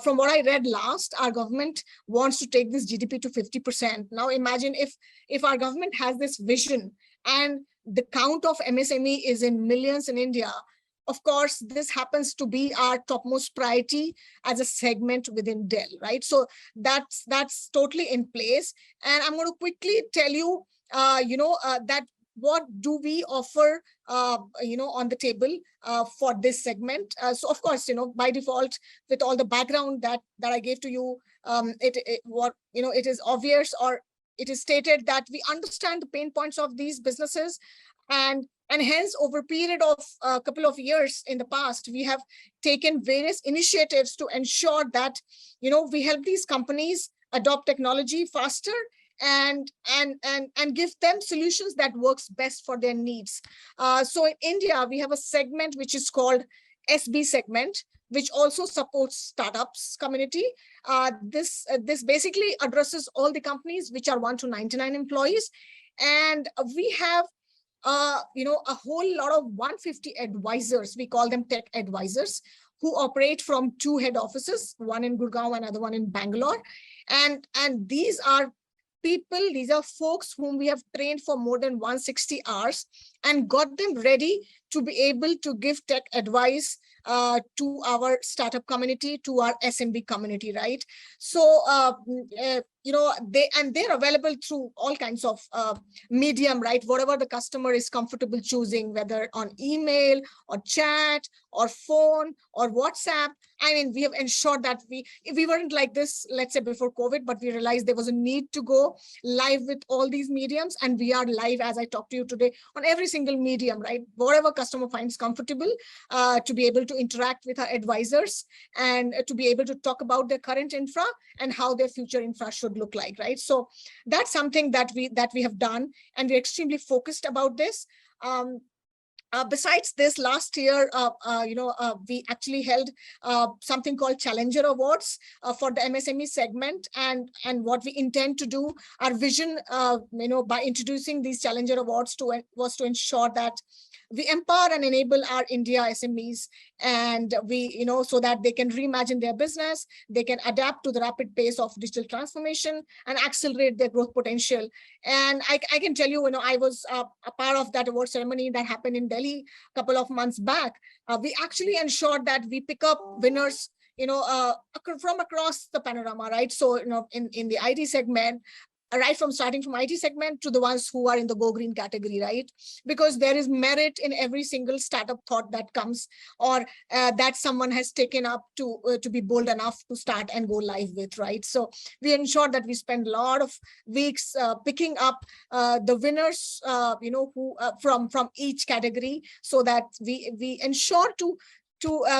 From what I read last, our government wants to take this GDP to 50%. Now imagine if our government has this vision and the count of MSME is in millions in India. Of course, this happens to be our topmost priority as a segment within Dell, right? So that's totally in place. And I'm going to quickly tell you, that what do we offer, on the table for this segment. So of course, by default, with all the background that I gave to you, it is obvious, or it is stated that we understand the pain points of these businesses, and hence over a period of a couple of years in the past, we have taken various initiatives to ensure that we help these companies adopt technology faster and give them solutions that works best for their needs. So in India, we have a segment which is called SB segment, which also supports startups community. This basically addresses all the companies which are 1 to 99 employees, and we have a whole lot of 150 advisors. We call them tech advisors, who operate from 2 head offices, one in Gurgaon, another one in Bangalore, and these are people, these are folks whom we have trained for more than 160 hours and got them ready to be able to give tech advice to our startup community, to our SMB community, right? So, they're available through all kinds of medium, right? Whatever the customer is comfortable choosing, whether on email or chat or phone or WhatsApp. I mean, we have ensured that if we weren't like this, let's say before COVID, but we realized there was a need to go live with all these mediums, and we are live as I talk to you today on every single medium, right? Whatever customer finds comfortable to be able to interact with our advisors and to be able to talk about their current infra and how their future infra should look like, right? So that's something that we have done, and we're extremely focused about this. Besides this, last year, we actually held something called Challenger Awards for the MSME segment, and what we intend to do, our vision, by introducing these Challenger Awards was to ensure that we empower and enable our India SMEs, and we, so that they can reimagine their business, they can adapt to the rapid pace of digital transformation and accelerate their growth potential. And I can tell you, I was a part of that award ceremony that happened in Delhi a couple of months back. We actually ensured that we pick up winners, from across the panorama, right? So, in the IT segment, right from starting from IT segment to the ones who are in the Go Green category, right? Because there is merit in every single startup thought that comes, or that someone has taken up to be bold enough to start and go live with, right? So we ensure that we spend a lot of weeks picking up the winners, who from each category, so that we ensure to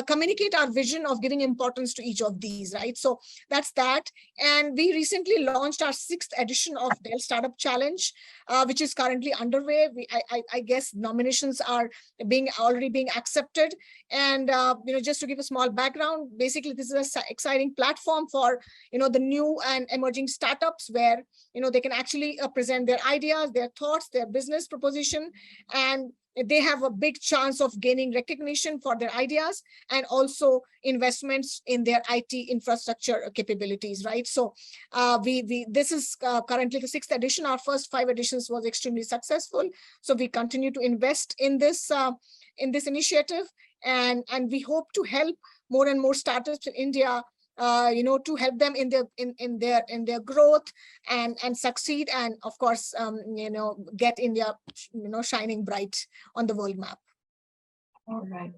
communicate our vision of giving importance to each of these, right? So that's that. And we recently launched our 6th edition of Dell Startup Challenge, which is currently underway. I guess nominations are already being accepted. And just to give a small background, basically this is an exciting platform for the new and emerging startups, where they can actually present their ideas, their thoughts, their business proposition, and they have a big chance of gaining recognition for their ideas and also investments in their IT infrastructure capabilities, right? So this is currently the 6th edition. Our first 5 editions was extremely successful. So we continue to invest in this initiative, and we hope to help more and more startups in India, to help them in their growth and succeed, and of course, get India, shining bright on the world map. All right.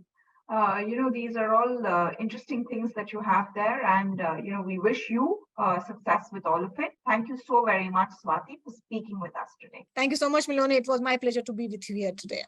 These are all interesting things that you have there, and we wish you success with all of it. Thank you so very much, Swati, for speaking with us today. Thank you so much, Milone. It was my pleasure to be with you here today.